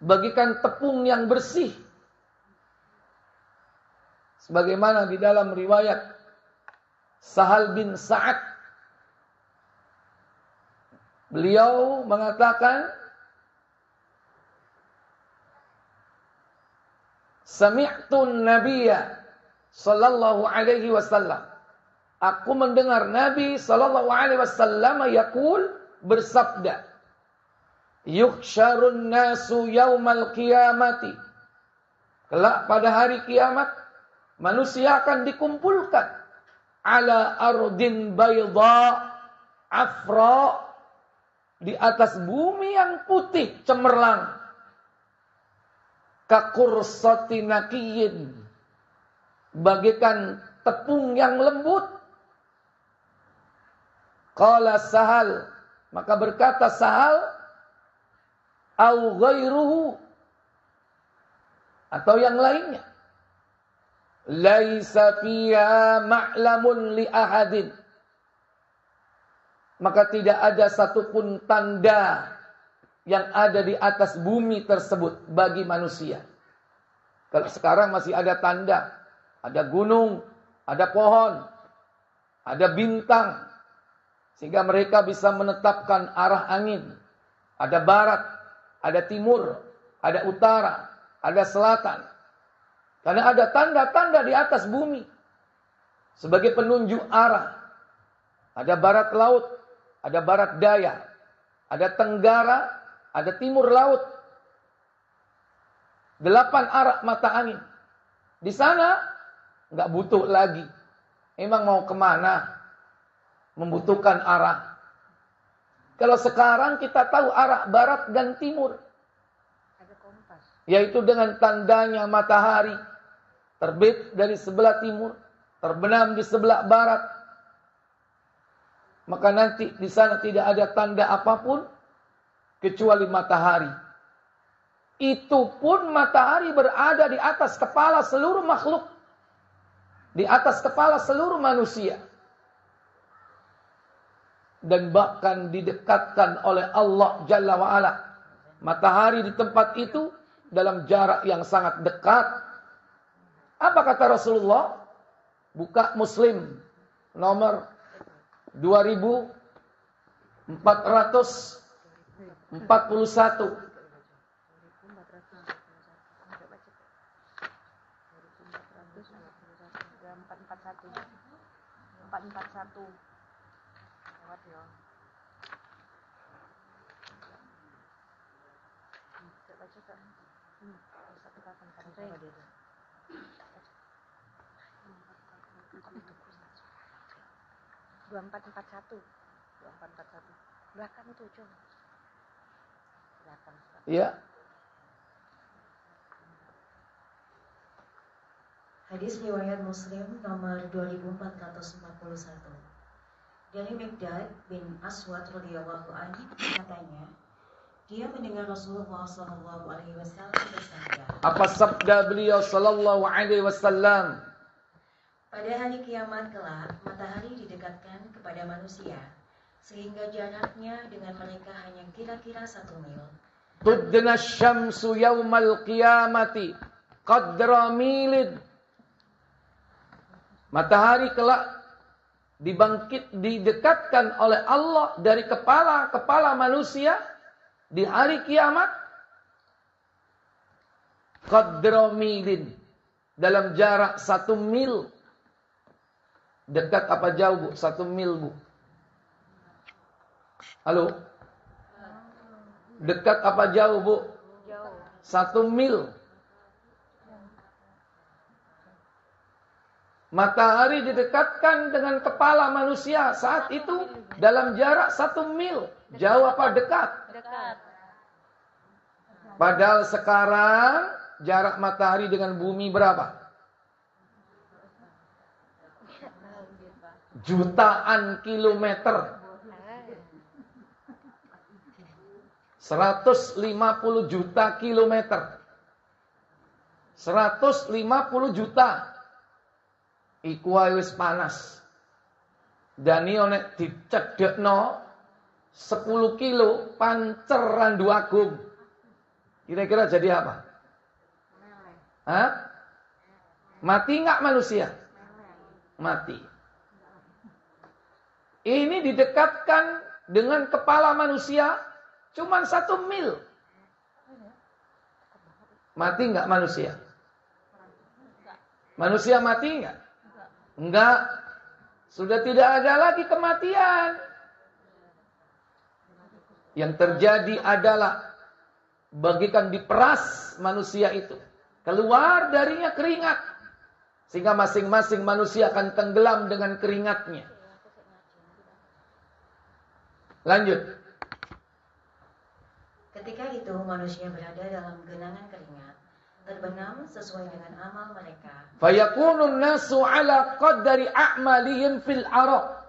bagikan tepung yang bersih. Sebagaimana di dalam riwayat Sahal bin Sa'ad, beliau mengatakan, Sami'tun Nabiyya sallallahu alaihi wasallam. Aku mendengar Nabi sallallahu alaihi wasallam yaqul, bersabda, yuhsyarun nasu yaumal qiyamati. Kelak pada hari kiamat, manusia akan dikumpulkan ala ardin bayda afra, di atas bumi yang putih cemerlang, kakursati nakiyin, bagaikan tepung yang lembut. Qala Sahal, maka berkata Sahal, au ghairuhu, atau yang lainnya, laisa fiha ma'lamun li ahadin, maka tidak ada satupun tanda yang ada di atas bumi tersebut bagi manusia. Kalau sekarang masih ada tanda, ada gunung, ada pohon, ada bintang, sehingga mereka bisa menetapkan arah angin. Ada barat, ada timur, ada utara, ada selatan. Karena ada tanda-tanda di atas bumi sebagai penunjuk arah. Ada barat laut, ada barat daya, ada tenggara, ada timur laut. 8 arah mata angin. Di sana nggak butuh lagi. Emang mau kemana? Membutuhkan arah. Kalau sekarang kita tahu arah barat dan timur. Ada kompas. Yaitu dengan tandanya matahari terbit dari sebelah timur, terbenam di sebelah barat. Maka nanti di sana tidak ada tanda apapun kecuali matahari. Itu pun matahari berada di atas kepala seluruh makhluk, di atas kepala seluruh manusia. Dan bahkan didekatkan oleh Allah Jalla wa'ala. Matahari di tempat itu dalam jarak yang sangat dekat. Apa kata Rasulullah? Buka Muslim nomor 2441. 2441. Belakang itu, Cung. Belakang. Iya. Hadis riwayat Muslim nomor 2441. Dari Miqdad bin Aswad radhiyallahu anhu katanya, dia mendengar Rasulullah sallallahu alaihi wasallam bersabda. Apa sabda beliau sallallahu alaihi wasallam? Pada hari kiamat kelak, matahari didekatkan kepada manusia sehingga jaraknya dengan mereka hanya kira-kira 1 mil. Tudna syamsu yaumal qiyamati qadra milid. Matahari kelak didekatkan oleh Allah dari kepala manusia di hari kiamat qadra milin, dalam jarak 1 mil. Dekat apa jauh, Bu? 1 mil, Bu. Halo? Dekat apa jauh, Bu? Jauh. 1 mil. Matahari didekatkan dengan kepala manusia saat itu dalam jarak 1 mil. Jauh apa dekat? Dekat. Padahal sekarang jarak matahari dengan bumi berapa? Jutaan kilometer. 150 juta kilometer. 150 juta. Iku wis panas. Dan ini nek dicedekno 10 kilo pancer randu agung. Kira-kira jadi apa? Hah? Mati enggak manusia? Mati. Ini didekatkan dengan kepala manusia cuma 1 mil. Mati enggak manusia? Manusia mati enggak? Enggak. Sudah tidak ada lagi kematian. Yang terjadi adalah bagikan diperas manusia itu. Keluar darinya keringat. Sehingga masing-masing manusia akan tenggelam dengan keringatnya. Lanjut. Ketika itu manusia berada dalam genangan keringat, terbenam sesuai dengan amal mereka. Fayakunun nasu ala qaddari a'malihim fil araq.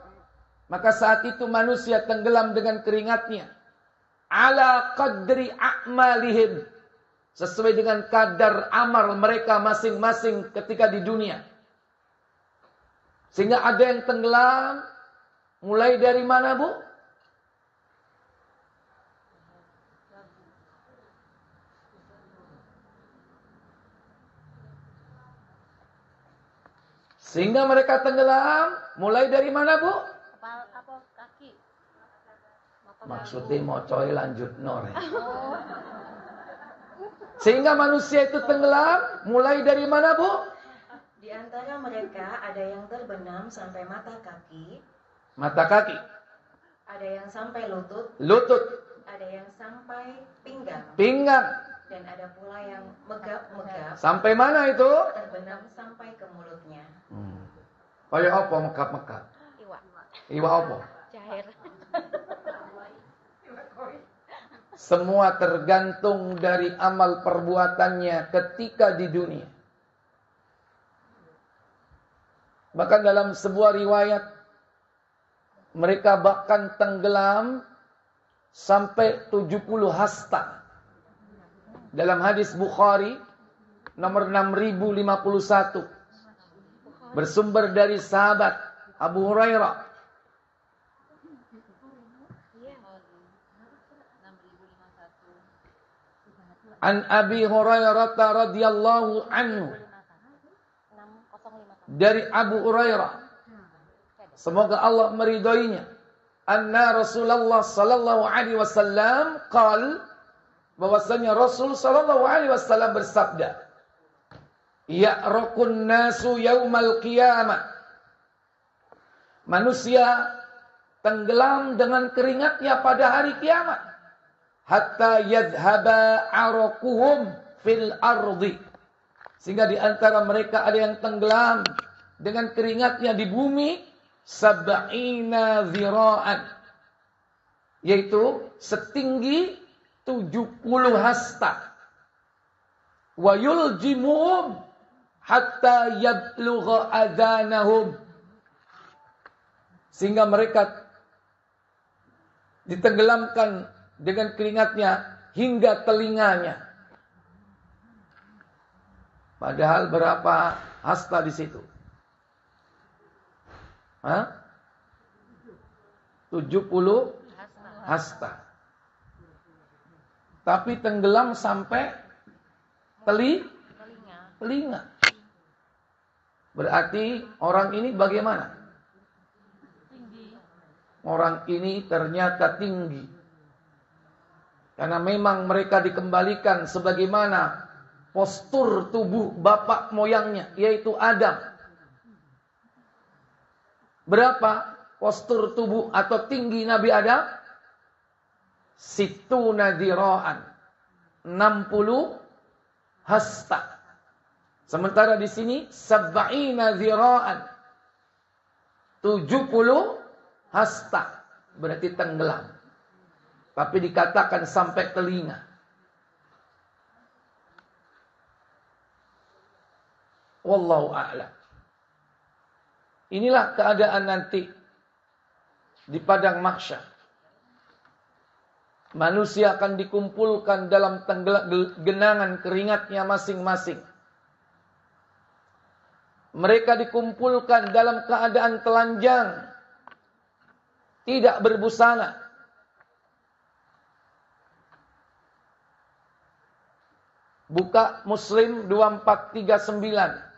Maka saat itu manusia tenggelam dengan keringatnya. Ala qadri a'malihim. Sesuai dengan kadar amal mereka masing-masing ketika di dunia. Sehingga ada yang tenggelam. Mulai dari mana, Bu? Sehingga mereka tenggelam. Mulai dari mana, Bu? Kepala apa kaki? Maksudnya mau coy lanjut nore. Sehingga manusia itu tenggelam. Mulai dari mana, Bu? Di antara mereka ada yang terbenam sampai mata kaki. Mata kaki. Ada yang sampai lutut. Lutut. Ada yang sampai pinggang. Pinggang. Dan ada pula yang megap-megap. Sampai mana itu? Terbenam sampai ke mulutnya. Kayak apa mekap-mekap? Iwa. Iwa apa? Cair. Semua tergantung dari amal perbuatannya ketika di dunia. Bahkan dalam sebuah riwayat, mereka bahkan tenggelam sampai 70 hasta. Dalam hadis Bukhari nomor 6051. Bersumber dari sahabat Abu Hurairah. An Abi Hurairah radhiyallahu anhu. Dari Abu Hurairah. Semoga Allah meridhoinya. Anna Rasulullah sallallahu alaihi wasallam qala, bahwasanya Rasul sallallahu alaihi wasallam bersabda, ya'raqun nasu yaumal qiyamah. Manusia tenggelam dengan keringatnya pada hari kiamat. Hatta yadhhaba araquhum fil ardi. Sehingga di antara mereka ada yang tenggelam dengan keringatnya di bumi sab'ina dhira'an, yaitu setinggi 70 hasta. Wa yuljimuhum hatta yablugha adhanahum, sehingga mereka ditenggelamkan dengan keringatnya hingga telinganya. Padahal berapa hasta di situ? 70 hasta. Tapi tenggelam sampai telinga. Berarti orang ini bagaimana? Orang ini ternyata tinggi. Karena memang mereka dikembalikan sebagaimana postur tubuh bapak moyangnya, yaitu Adam. Berapa postur tubuh atau tinggi Nabi Adam? Situna dhira'an, 60 hasta. Sementara di sini sab'ina dhira'an, 70 hasta, berarti tenggelam. Tapi dikatakan sampai telinga. Wallahu a'lam. Inilah keadaan nanti di padang mahsyar. Manusia akan dikumpulkan dalam genangan keringatnya masing-masing. Mereka dikumpulkan dalam keadaan telanjang, tidak berbusana. Buka Muslim 2439.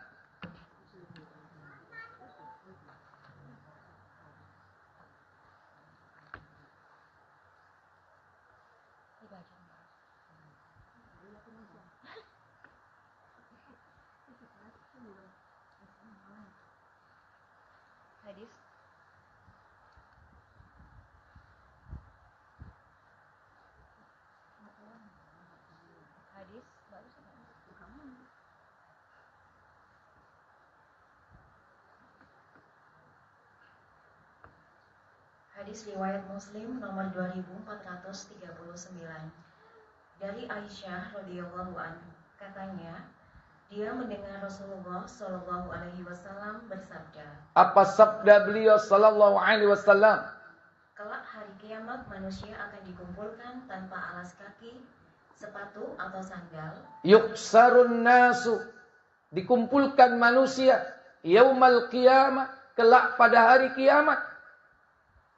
Hadis riwayat Muslim nomor 2439. Dari Aisyah radhiyallahu anha, katanya, dia mendengar Rasulullah sallallahu alaihi wasallam bersabda. Apa sabda beliau sallallahu alaihi wasallam? Kelak hari kiamat manusia akan dikumpulkan tanpa alas kaki, sepatu atau sandal. Yuksarun nasu, dikumpulkan manusia yaumal qiyamah, kelak pada hari kiamat.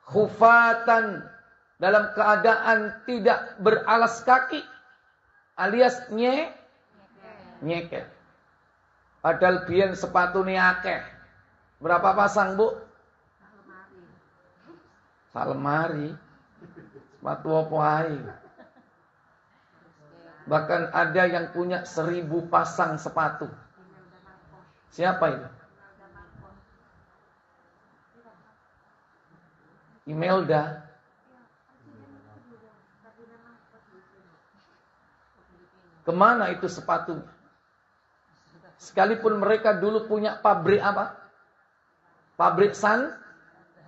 Khufatan, dalam keadaan tidak beralas kaki, alias nyeket. Padahal biyen sepatu ni akeh. Berapa pasang, Bu? Salemari. Sepatu apa ae? Bahkan ada yang punya 1000 pasang sepatu. Siapa itu? Imelda. Kemana itu sepatu? Sekalipun mereka dulu punya pabrik apa? Pabrik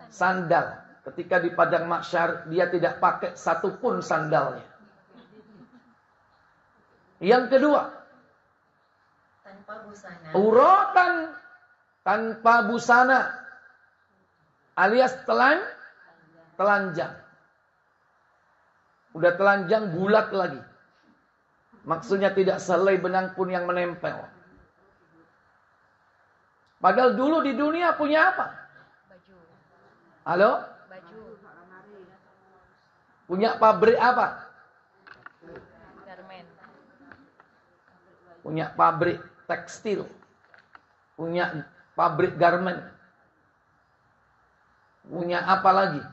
sandal. Ketika di padang mahsyar dia tidak pakai satupun sandalnya. Yang kedua, tanpa busana. Uratan, tanpa busana, alias telanjang. Udah telanjang bulat lagi. Maksudnya tidak selai benang pun yang menempel. Padahal dulu di dunia punya apa? Baju. Halo? Baju. Punya pabrik apa? Garmen. Punya pabrik tekstil. Punya pabrik garmen. Punya apa lagi?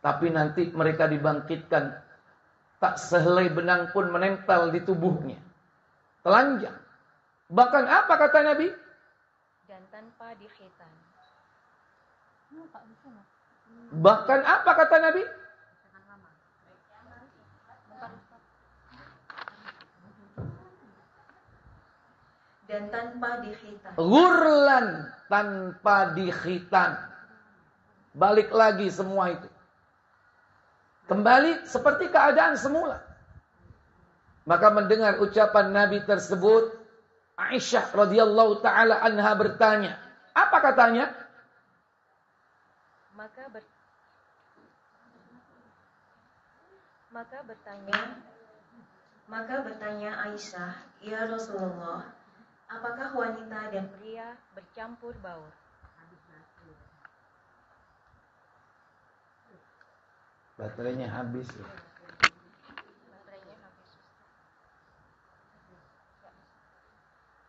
Tapi nanti mereka dibangkitkan, tak sehelai benang pun menempel di tubuhnya. Telanjang. Bahkan apa kata Nabi? Dan tanpa dikhitan. Bahkan apa kata Nabi? dan tanpa dikhitan. Ghurlan, tanpa dikhitan. Balik lagi semua itu. Kembali seperti keadaan semula. Maka mendengar ucapan Nabi tersebut, Aisyah radhiyallahu taala anha bertanya. Apa katanya? Maka bertanya Aisyah, "Ya Rasulullah, apakah wanita dan pria bercampur baur?" Baterainya habis.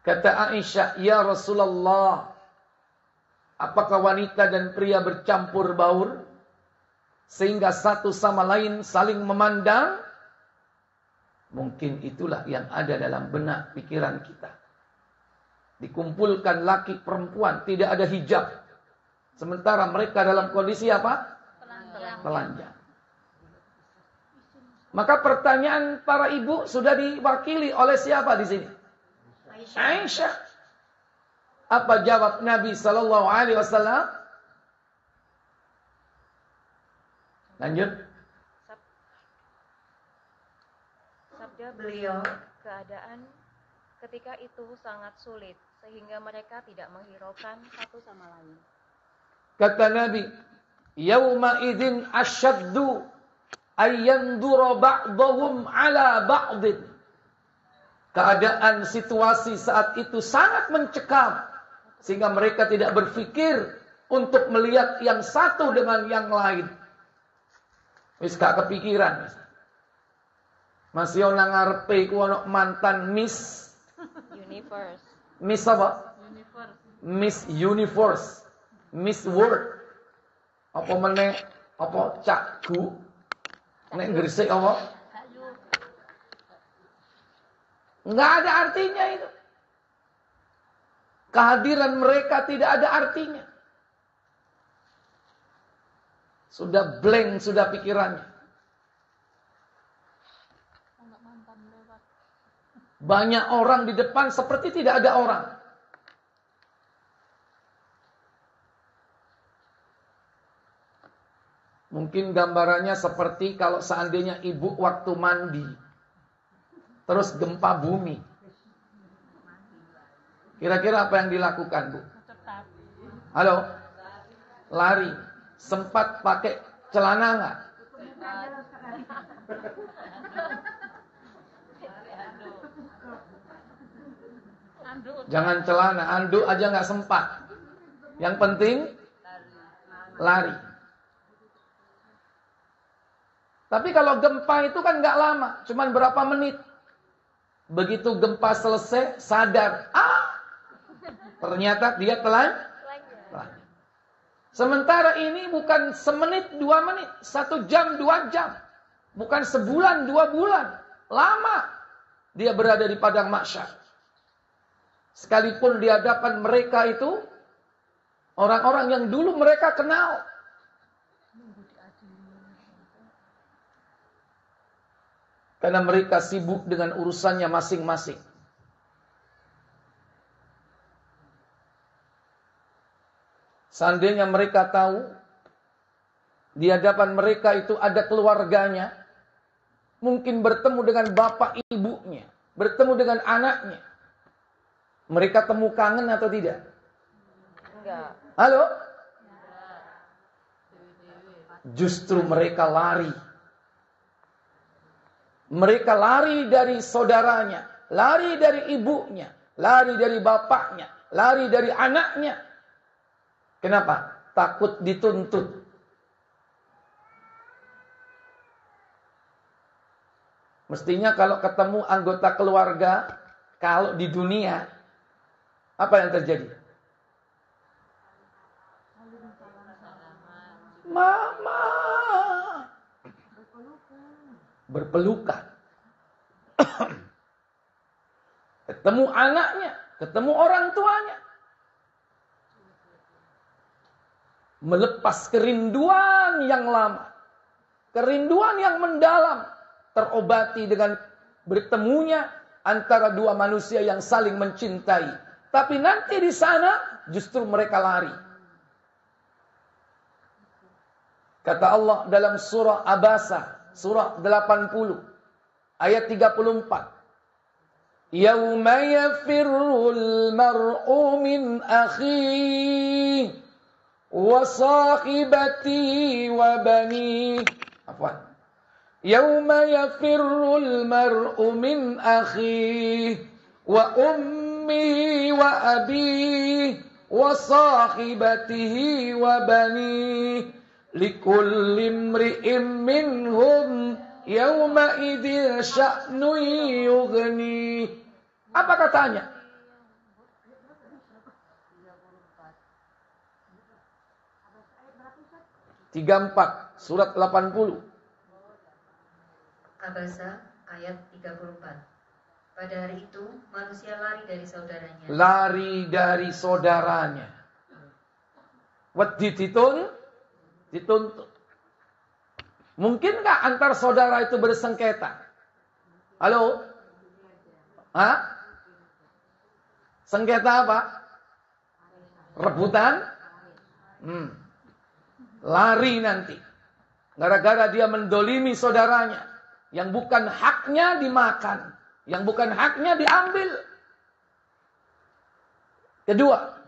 Kata Aisyah, "Ya Rasulullah, apakah wanita dan pria bercampur baur sehingga satu sama lain saling memandang?" Mungkin itulah yang ada dalam benak pikiran kita. Dikumpulkan laki perempuan, tidak ada hijab. Sementara mereka dalam kondisi apa? Telanjang. Maka pertanyaan para ibu sudah diwakili oleh siapa di sini? Aisyah. Apa jawab Nabi sallallahu alaihi wasallam? Lanjut. Sabda beliau, keadaan ketika itu sangat sulit sehingga mereka tidak menghiraukan satu sama lain. Kata Nabi, "Yauma idzin asyaddu ayyandura ba'dhum 'ala ba'dhin." Keadaan situasi saat itu sangat mencekam sehingga mereka tidak berpikir untuk melihat yang satu dengan yang lain. Wis gak kepikiran. Masih ana ngarepe ku ana mantan Miss Universe. Miss apa? Miss Universe. Miss World. Apa meneh? Apa cagu? Nek Gresik apa? Enggak ada artinya itu. Kehadiran mereka tidak ada artinya. Sudah blank, sudah pikirannya. Banyak orang di depan seperti tidak ada orang. Mungkin gambarannya seperti kalau seandainya ibu waktu mandi, terus gempa bumi. Kira-kira apa yang dilakukan, Bu? Halo? Lari. Sempat pakai celana enggak? Jangan celana, anduk aja enggak sempat. Yang penting lari. Tapi kalau gempa itu kan enggak lama, cuman berapa menit. Begitu gempa selesai, sadar. Ternyata dia telanjang. Sementara ini bukan semenit, 2 menit. 1 jam, 2 jam. Bukan sebulan, 2 bulan. Lama dia berada di padang mahsyar. Sekalipun di hadapan mereka itu, orang-orang yang dulu mereka kenal. Karena mereka sibuk dengan urusannya masing-masing. Seandainya mereka tahu di hadapan mereka itu ada keluarganya, mungkin bertemu dengan bapak ibunya, bertemu dengan anaknya. Mereka temu kangen atau tidak? Enggak. Halo? Justru mereka lari. Mereka lari dari saudaranya, lari dari ibunya, lari dari bapaknya, lari dari anaknya. Kenapa? Takut dituntut. Mestinya kalau ketemu anggota keluarga, kalau di dunia, apa yang terjadi? Mama. Berpelukan. Ketemu anaknya, ketemu orang tuanya. Melepas kerinduan yang lama. Kerinduan yang mendalam. Terobati dengan bertemunya antara dua manusia yang saling mencintai. Tapi nanti di sana justru mereka lari. Kata Allah dalam surah Abasa, surah 80, ayat 34. Yauma yafirrul mar'u min akhihi wa sahibatihi wa banihi. Afwan. Yauma yafirrul mar'u min akhihi wa ummihi wa abihi wa sahibatihi wa banihi likulli imri'in minhum yauma idzin sya'nu yughni. Apa katanya? 34 surat 80. Abasa ayat 34. Pada hari itu manusia lari dari saudaranya. Lari dari saudaranya. Wedi dituntut. Mungkinkah antar saudara itu bersengketa? Halo? Hah? Sengketa apa? Rebutan? Lari nanti. Gara-gara dia mendolimi saudaranya. Yang bukan haknya dimakan. Yang bukan haknya diambil. Kedua.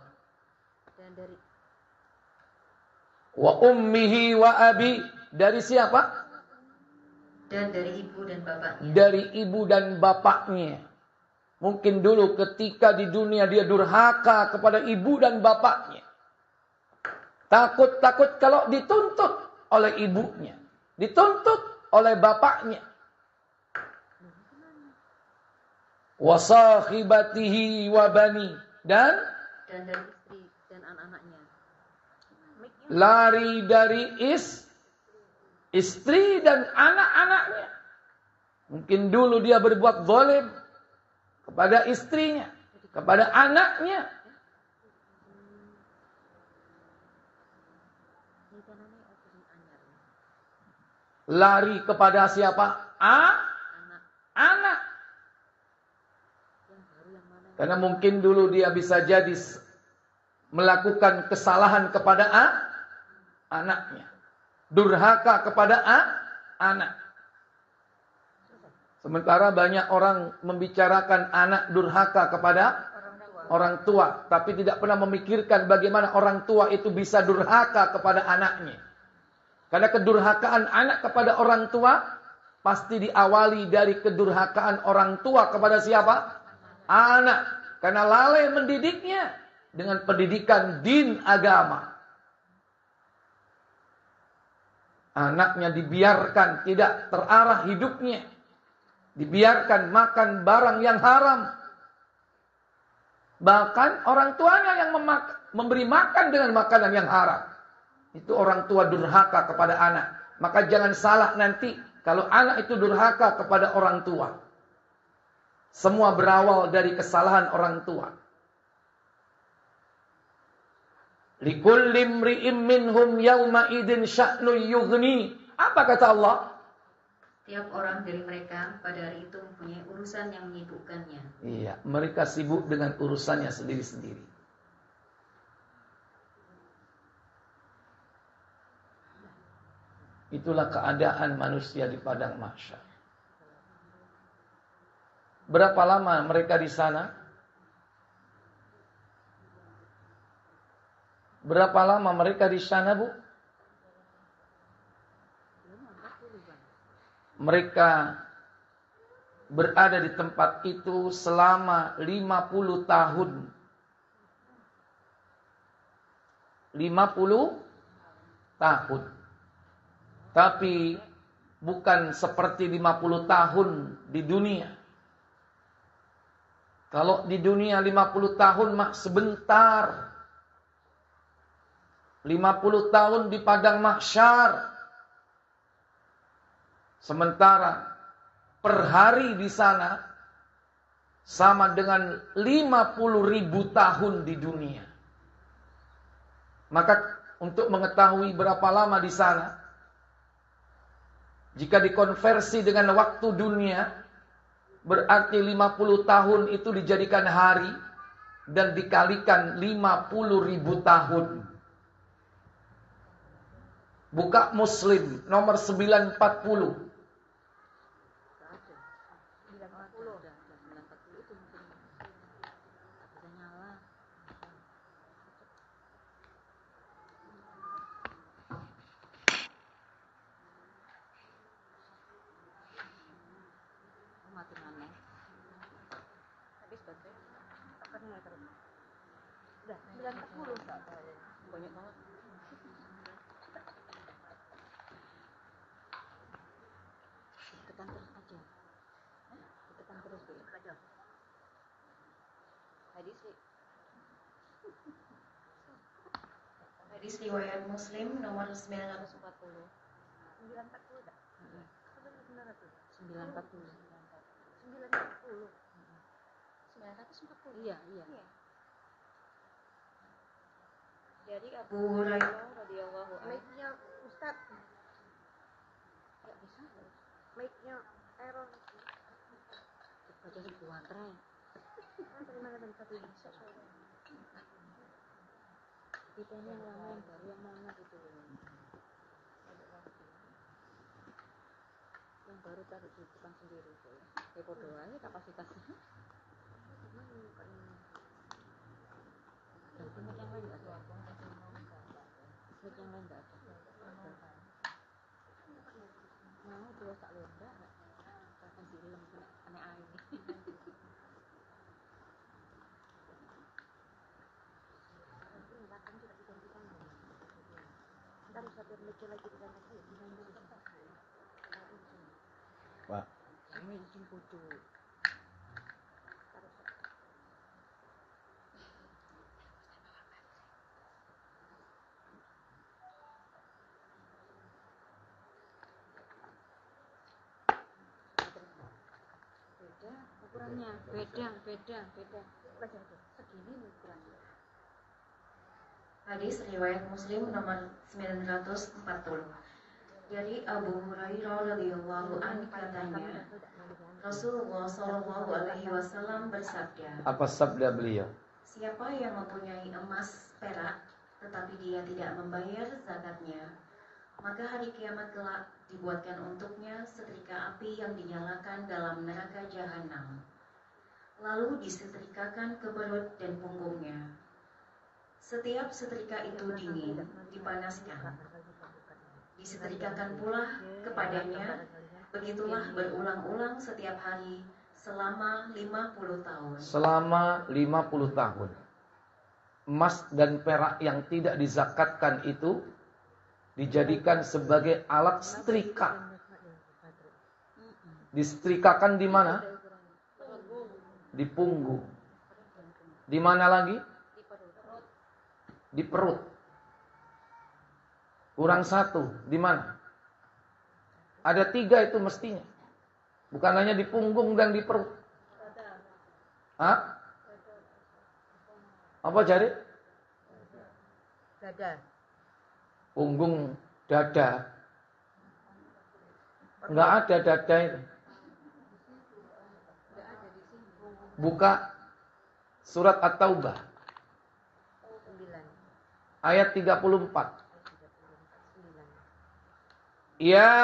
Wa ummihi wa abi. Dari siapa? Dan dari ibu dan bapaknya. Dari ibu dan bapaknya. Mungkin dulu ketika di dunia dia durhaka kepada ibu dan bapaknya. Takut-takut kalau dituntut oleh ibunya. Dituntut oleh bapaknya. Wa sahibatihi wa bani. Dan dari istri dan anak-anaknya. Lari dari istri dan anak-anaknya. Mungkin dulu dia berbuat zalim kepada istrinya, kepada anaknya. Lari kepada siapa? Anak. Karena mungkin dulu dia bisa jadi melakukan kesalahan kepada anaknya. Durhaka kepada anak. Sementara banyak orang membicarakan anak durhaka kepada orang tua. Tapi tidak pernah memikirkan bagaimana orang tua itu bisa durhaka kepada anaknya. Karena kedurhakaan anak kepada orang tua pasti diawali dari kedurhakaan orang tua kepada siapa? Anak. Karena lalai mendidiknya dengan pendidikan din agama. Anaknya dibiarkan tidak terarah hidupnya. Dibiarkan makan barang yang haram. Bahkan orang tuanya yang memberi makan dengan makanan yang haram. Itu orang tua durhaka kepada anak. Maka jangan salah nanti kalau anak itu durhaka kepada orang tua. Semua berawal dari kesalahan orang tua. Likulli imri'in minhum yauma idzin sya'nu yughni. Apa kata Allah? Tiap orang dari mereka pada hari itu mempunyai urusan yang menyibukkannya. Iya, mereka sibuk dengan urusannya sendiri-sendiri. Itulah keadaan manusia di padang mahsyar. Berapa lama mereka di sana? Berapa lama mereka di sana, Bu? Mereka berada di tempat itu selama 50 tahun. 50 tahun. Tapi bukan seperti 50 tahun di dunia. Kalau di dunia 50 tahun mah sebentar. 50 tahun di padang mahsyar. Sementara per hari di sana sama dengan 50.000 tahun di dunia. Maka untuk mengetahui berapa lama di sana, jika dikonversi dengan waktu dunia, Berarti 50 tahun itu dijadikan hari dan dikalikan 50.000 tahun. Buka Muslim nomor 940. Udah, 940 banyak banget. Tekan terus aja. Tekan terus aja. Hadis riwayat Muslim nomor 940. 940 enggak? 940. 940. Iya. Jadi Abu Hurairah radhiyallahu anhu. Mic-nya Ustaz. Enggak bisa. Mic-nya error. Baca sebuah try. Bagaimana bentuk bisa soalnya. Kita ini yang lama yang baru yang mana gitu. Yang baru taruh di depan sendiri itu. Bodoh aja kapasitasnya. Dan mic yang lain enggak ada. Mic yang lain enggak ada. Mau dua sak londa. Akan dilem kena air. Ntar satu mic lagi di sana sih. Pak. Ini izin foto. Ukurannya beda. Segini ukurannya. Hadis riwayat Muslim nomor 940. Dari Abu Hurairah radhiyallahu anhu katanya, Rasulullah Shallallahu alaihi wasallam bersabda, Apa sabda beliau? siapa yang mempunyai emas perak tetapi dia tidak membayar zakatnya, maka hari kiamat kelak dibuatkan untuknya setrika api yang dinyalakan dalam neraka jahanam. Lalu disetrikakan ke perut dan punggungnya. Setiap setrika itu dingin, dipanaskan. Disetrikakan pula kepadanya, begitulah berulang-ulang setiap hari selama 50 tahun. Selama 50 tahun. Emas dan perak yang tidak dizakatkan itu dijadikan sebagai alat setrika. Disetrikakan di mana? Di punggung. Di mana lagi? Di perut. Kurang satu. Di mana? Ada 3 itu mestinya. Bukan hanya di punggung dan di perut. Hah? Apa jadi? Dada. Punggung, dada. Enggak ada dada itu. Buka surat At-Taubah. 9. Ayat 34. Ya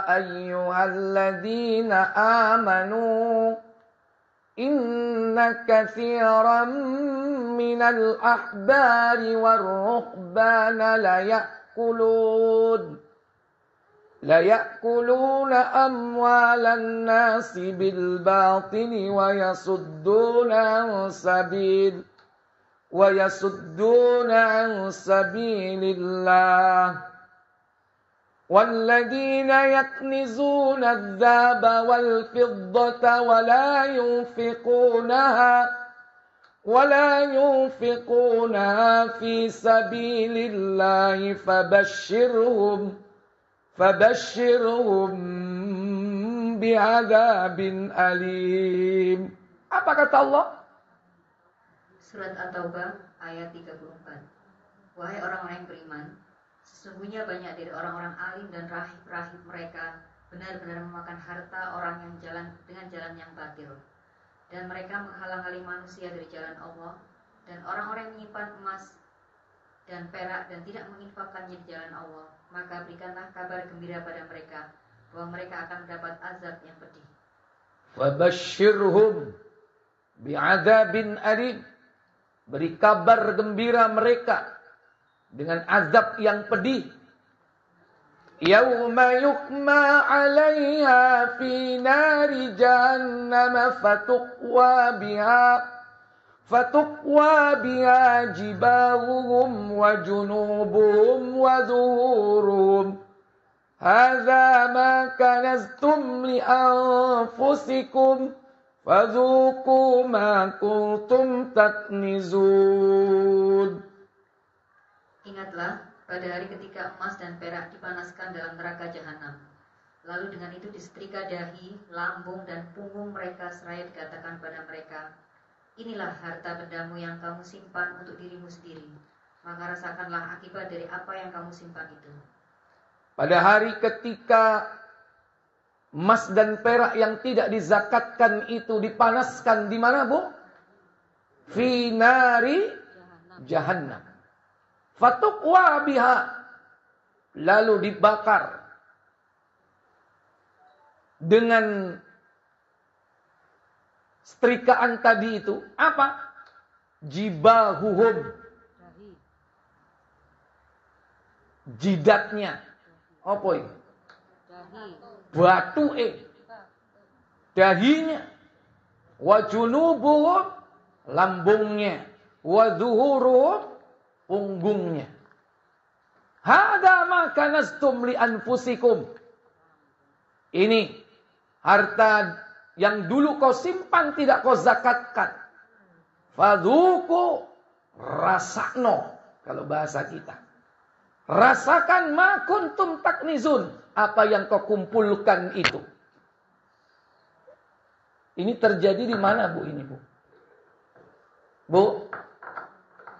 ayyuhalladzina amanu inna katsiran minal ahbari war-ruhbana la ya'kuluna amwalan nasi bil batili wa yasudduna an sabilillah والذين يكنزون الذهب والفضة ولا ينفقونها في سبيل الله فبشرهم بعذاب أليم. Apa kata Allah? Surat At-Taubah ayat 34. Wahai orang-orang yang beriman, sesungguhnya banyak dari orang-orang alim dan rahib-rahib mereka benar-benar memakan harta orang yang jalan dengan jalan yang batil, dan mereka menghalang-halangi manusia dari jalan Allah, dan orang-orang yang menyimpan emas dan perak dan tidak menginfakkannya di jalan Allah, maka berikanlah kabar gembira pada mereka bahwa mereka akan mendapat azab yang pedih. Wabashshirhum bi'adzabin alim. Beri kabar gembira mereka dengan azab yang pedih. Yauma yuhma 'alaiha fi nari jahannam fatuqwa biha jibahuhum wa junubuhum wa zuhuruhum. Hadza ma kanaztum li anfusikum fadzuqu ma kuntum taknizun. Ingatlah pada hari ketika emas dan perak dipanaskan dalam neraka jahanam. Lalu dengan itu disetrika dahi, lambung dan punggung mereka seraya dikatakan pada mereka, inilah harta bendamu yang kamu simpan untuk dirimu sendiri. Maka rasakanlah akibat dari apa yang kamu simpan itu. Pada hari ketika emas dan perak yang tidak dizakatkan itu dipanaskan di mana, Bu? Fi nari jahannam. Fatuqwa biha. Lalu dibakar dengan setrikaan tadi itu apa? Jibahuhum. Jidatnya. Apa itu? Batu dahinya, wa junubuhum, lambungnya, wa zuhuruhum, punggungnya. Hadza ma kanaztum li anfusikum. Ini harta yang dulu kau simpan tidak kau zakatkan. Fadzuqu, rasakno kalau bahasa kita. Rasakan ma kuntum taknizun, apa yang kau kumpulkan itu. Ini terjadi di mana, Bu, ini, Bu? Bu,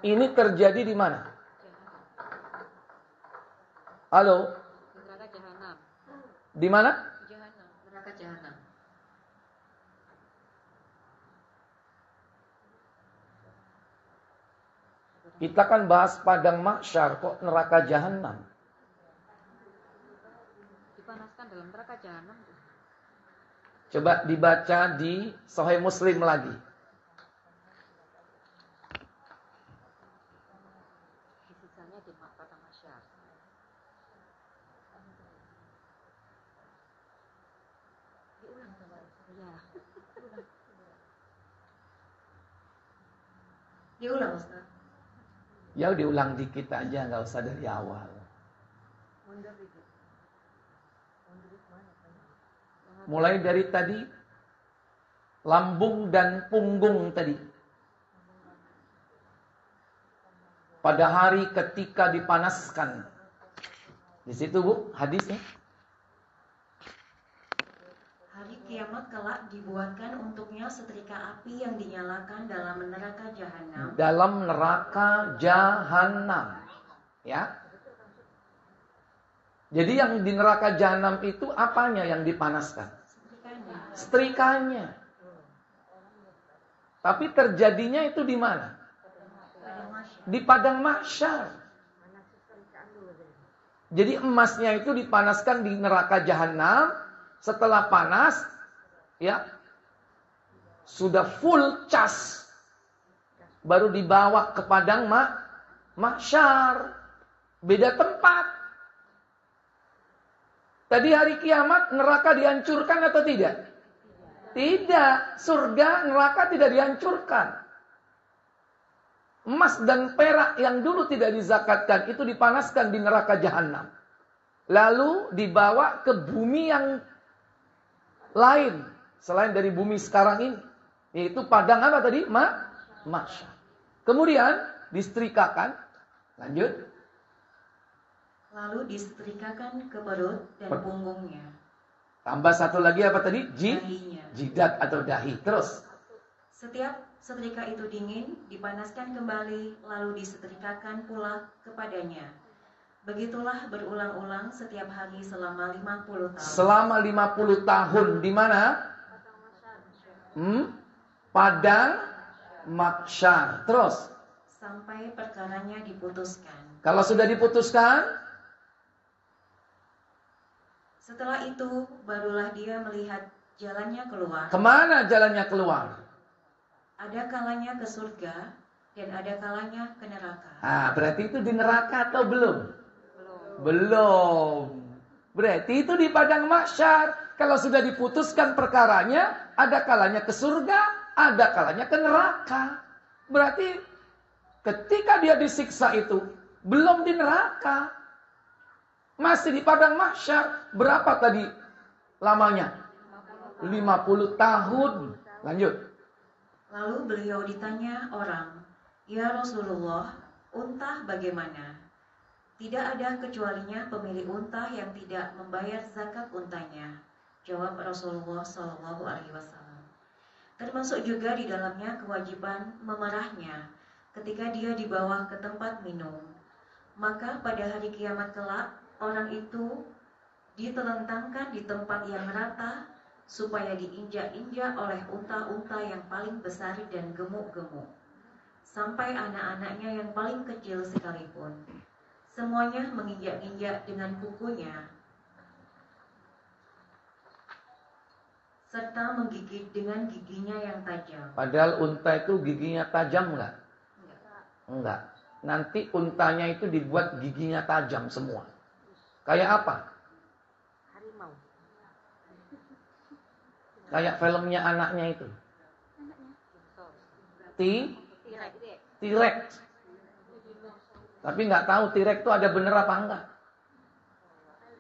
ini terjadi di mana? Halo? Neraka jahanam. Di mana? Jahanam, neraka jahanam. Kita kan bahas padang mahsyar, kok neraka jahanam? Dipanaskan dalam neraka jahanam. Coba dibaca di Sahih Muslim lagi. Sisanya di padang mahsyar. Diulang coba. Ya. Diulang, Ustaz. Ya diulang dikit aja, nggak usah dari awal. Mulai dari tadi, lambung dan punggung tadi. Pada hari ketika dipanaskan. Di situ, Bu, hadisnya. Hari kiamat kelak dibuatkan untuknya setrika api yang dinyalakan dalam neraka jahanam. Dalam neraka jahanam. Ya. Jadi yang di neraka jahanam itu apanya yang dipanaskan? Setrikanya. Tapi terjadinya itu di mana? Di padang mahsyar. Jadi emasnya itu dipanaskan di neraka jahanam. Setelah panas, ya, sudah full cas, baru dibawa ke padang mahsyar. Beda tempat. Tadi hari kiamat neraka dihancurkan atau tidak? Tidak. Surga, neraka tidak dihancurkan. Emas dan perak yang dulu tidak dizakatkan itu dipanaskan di neraka jahanam. Lalu dibawa ke bumi yang lain selain dari bumi sekarang ini, yaitu padang apa tadi? Mahsyar. Kemudian disetrikakan. Lanjut. Lalu disetrikakan ke perut dan punggungnya. Tambah satu lagi apa tadi? Dahinya. Jidat atau dahi. Terus. Setiap setrika itu dingin, dipanaskan kembali, lalu disetrikakan pula kepadanya. Begitulah berulang-ulang setiap hari selama 50 tahun. Selama 50 tahun di mana? Padang mahsyar. Terus? Sampai perkaranya diputuskan. Kalau sudah diputuskan? Setelah itu barulah dia melihat jalannya keluar. Kemana jalannya keluar? Ada kalanya ke surga dan ada kalanya ke neraka. Berarti itu di neraka atau belum? Belum. Berarti itu di padang mahsyar. Kalau sudah diputuskan perkaranya, ada kalanya ke surga, ada kalanya ke neraka. Berarti ketika dia disiksa itu, belum di neraka. Masih di padang mahsyar. Berapa tadi lamanya? 50 tahun. Lanjut. Lalu beliau ditanya orang, "Ya Rasulullah, unta bagaimana?" "Tidak ada kecualinya pemilik unta yang tidak membayar zakat untanya," jawab Rasulullah SAW. Termasuk juga di dalamnya kewajiban memerahnya ketika dia dibawa ke tempat minum. Maka pada hari kiamat kelak, orang itu ditelentangkan di tempat yang rata supaya diinjak-injak oleh unta-unta yang paling besar dan gemuk-gemuk, sampai anak-anaknya yang paling kecil sekalipun. Semuanya menginjak-injak dengan kukunya, serta menggigit dengan giginya yang tajam. Padahal unta itu giginya tajam enggak? Enggak. Nanti untanya itu dibuat giginya tajam semua. Kayak apa? Harimau. Kayak filmnya anaknya itu. T-Rex. Tapi nggak tahu T-Rex itu ada bener apa enggak.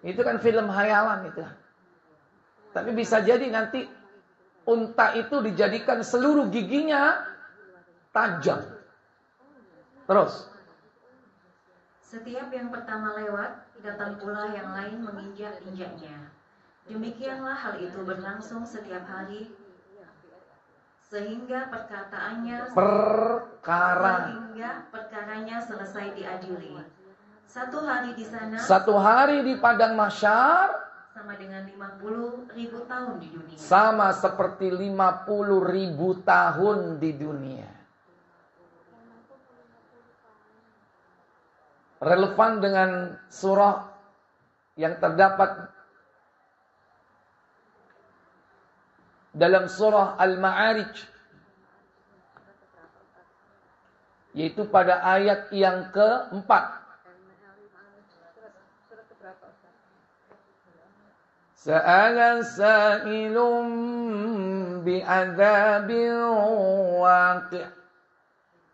Itu kan film hayalan itu. Tapi bisa jadi nanti unta itu dijadikan seluruh giginya tajam. Terus. Setiap yang pertama lewat, datang pula yang lain menginjak-injaknya. Demikianlah hal itu berlangsung setiap hari, sehingga perkaranya selesai diadili. Satu hari di sana, satu hari di padang mahsyar sama dengan 50.000 tahun di dunia. Sama seperti 50.000 tahun di dunia. Relevan dengan surah yang terdapat dalam surah Al-Ma'arij, yaitu pada ayat yang keempat. Sa'ala sa'ilun bi'adzabin waqi'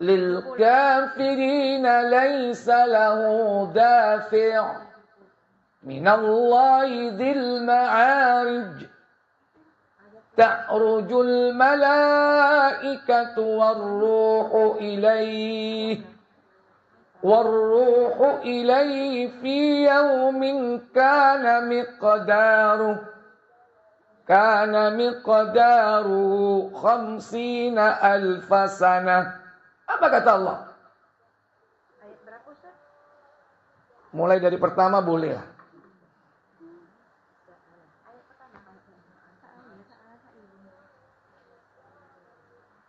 lil kafirina laysa lahu dafi' minallahi dzil ma'arij ta'rujul malaikatu والروح إليه في يوم كان مقداره 50,000 سنة. Apa kata Allah? Mulai dari pertama boleh lah.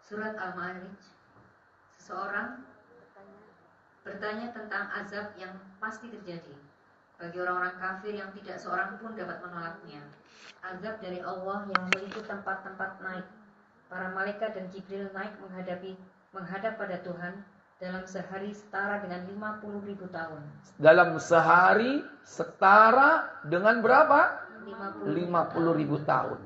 Surat Al-Ma'arij. Seseorang bertanya tentang azab yang pasti terjadi bagi orang-orang kafir yang tidak seorang pun dapat menolaknya. Azab dari Allah yang memiliki tempat-tempat naik. Para malaikat dan Jibril naik menghadap pada Tuhan dalam sehari setara dengan 50.000 tahun. Dalam sehari setara dengan berapa? 50.000 tahun.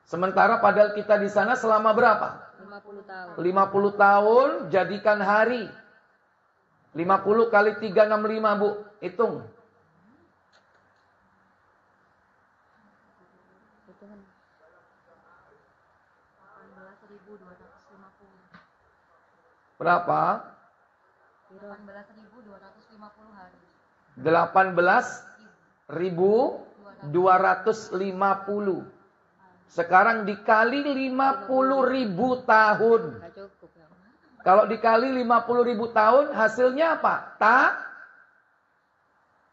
Sementara padahal kita di sana selama berapa? 50 tahun. 50 tahun jadikan hari. 50 kali 365, Bu. Hitung. Hitungan. 18.250. Berapa? 18.250 hari. 18.250. Sekarang dikali 50.000 tahun. Enggak cukup ya. Kalau dikali 50.000 tahun hasilnya apa?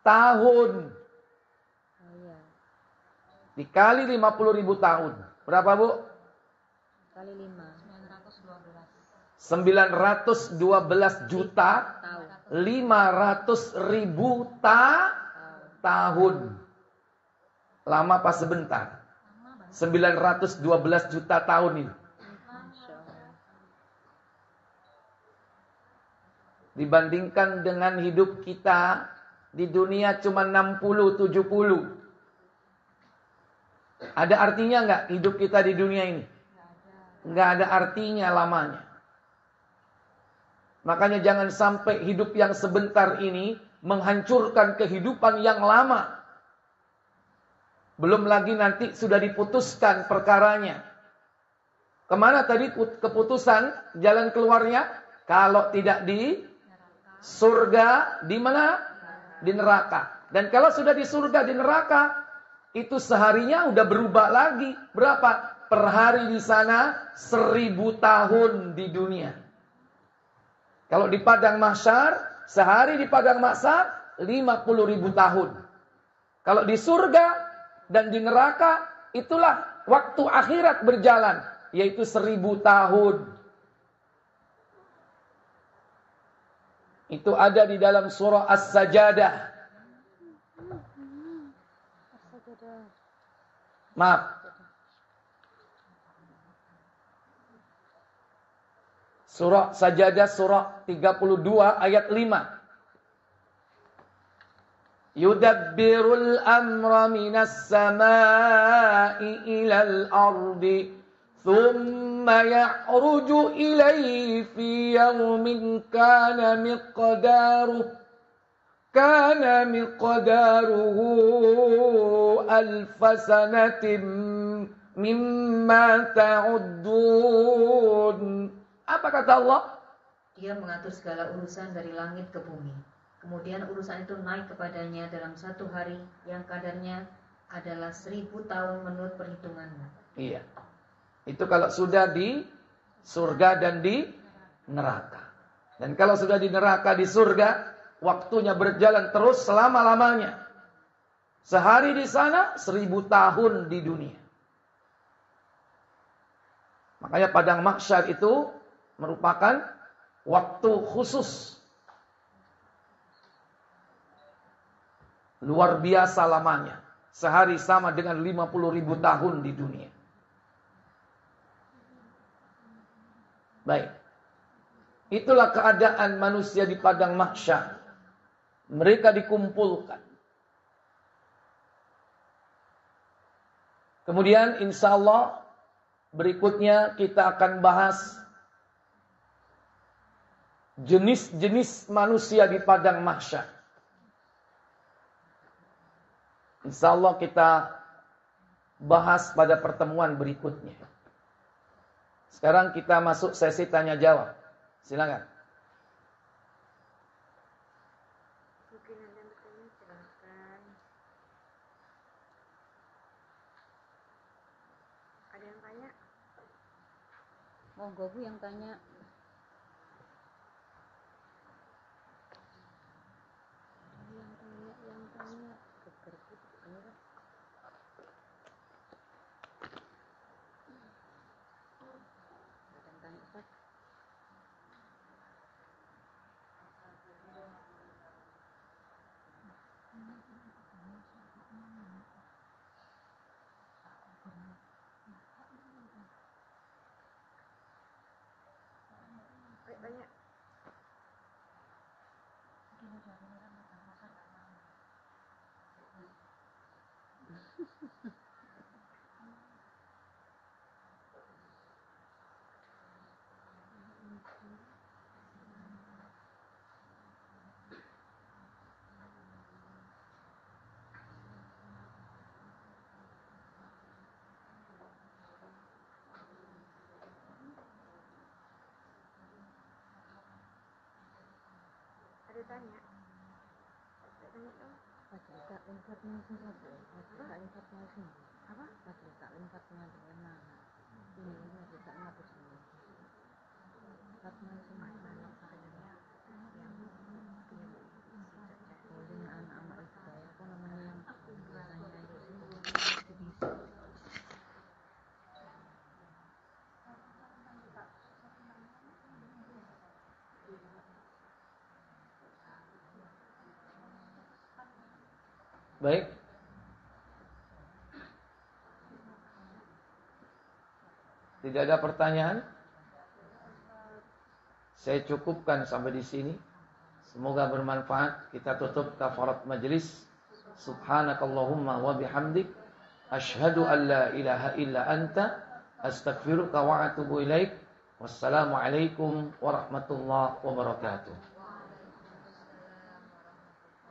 tahun. Oh iya. Dikali 50.000 tahun. Berapa, Bu? Kali 5. 912 juta Tahun. 500.000 tahun. Lama apa sebentar? 912 juta tahun ini. Masya Allah. Dibandingkan dengan hidup kita di dunia cuma 60-70. Ada artinya nggak hidup kita di dunia ini? Nggak ada artinya lamanya. Makanya jangan sampai hidup yang sebentar ini menghancurkan kehidupan yang lama. Belum lagi nanti sudah diputuskan perkaranya. Kemana tadi keputusan jalan keluarnya? Kalau tidak di surga, di mana? Di neraka. Dan kalau sudah di surga, di neraka, itu seharinya udah berubah lagi. Berapa? Per hari di sana 1000 tahun di dunia. Kalau di padang mahsyar, sehari di padang mahsyar 50.000 tahun. Kalau di surga dan di neraka, itulah waktu akhirat berjalan, yaitu 1000 tahun. Itu ada di dalam surah As-Sajadah. Maaf. Surah Sajadah surah 32 ayat 5. Yudabbirul amra minas samai ilal ardi thumma ya'ruju ilaihi fi yawmin kana miqdaruhu alfa sanatin mimma ta'uddun. Apa kata Allah? Dia mengatur segala urusan dari langit ke bumi. Kemudian urusan itu naik kepadanya dalam satu hari yang kadarnya adalah 1000 tahun menurut perhitunganmu. Iya. Itu kalau sudah di surga dan di neraka. Dan kalau sudah di neraka, di surga, waktunya berjalan terus selama-lamanya. Sehari di sana, 1000 tahun di dunia. Makanya padang mahsyar itu merupakan waktu khusus. Luar biasa lamanya. Sehari sama dengan 50.000 tahun di dunia. Baik. Itulah keadaan manusia di padang mahsyar. Mereka dikumpulkan. Kemudian insya Allah berikutnya kita akan bahas jenis-jenis manusia di padang mahsyar. Insya Allah kita bahas pada pertemuan berikutnya. Sekarang kita masuk sesi tanya jawab. Silakan. Mungkin ada yang bertanya, silakan. Ada yang tanya? Monggo Bu yang tanya. Yang tanya. Baik, banyak. Ada tanya? Ada tanya dong? Facilita informasi saja. Facilita informasi. Apa? Facilita informasi dengan mana? Ini facilita informasi. Informasi mana? Sebenarnya yang Oleh anak-anak itu. Baik. Tidak ada pertanyaan? Saya cukupkan sampai di sini. Semoga bermanfaat. Kita tutup kafarat majelis. Subhanakallahumma wa bihamdik, asyhadu an la ilaha illa anta, astaghfiruka wa atubu ilaik. Wassalamualaikum warahmatullahi wabarakatuh.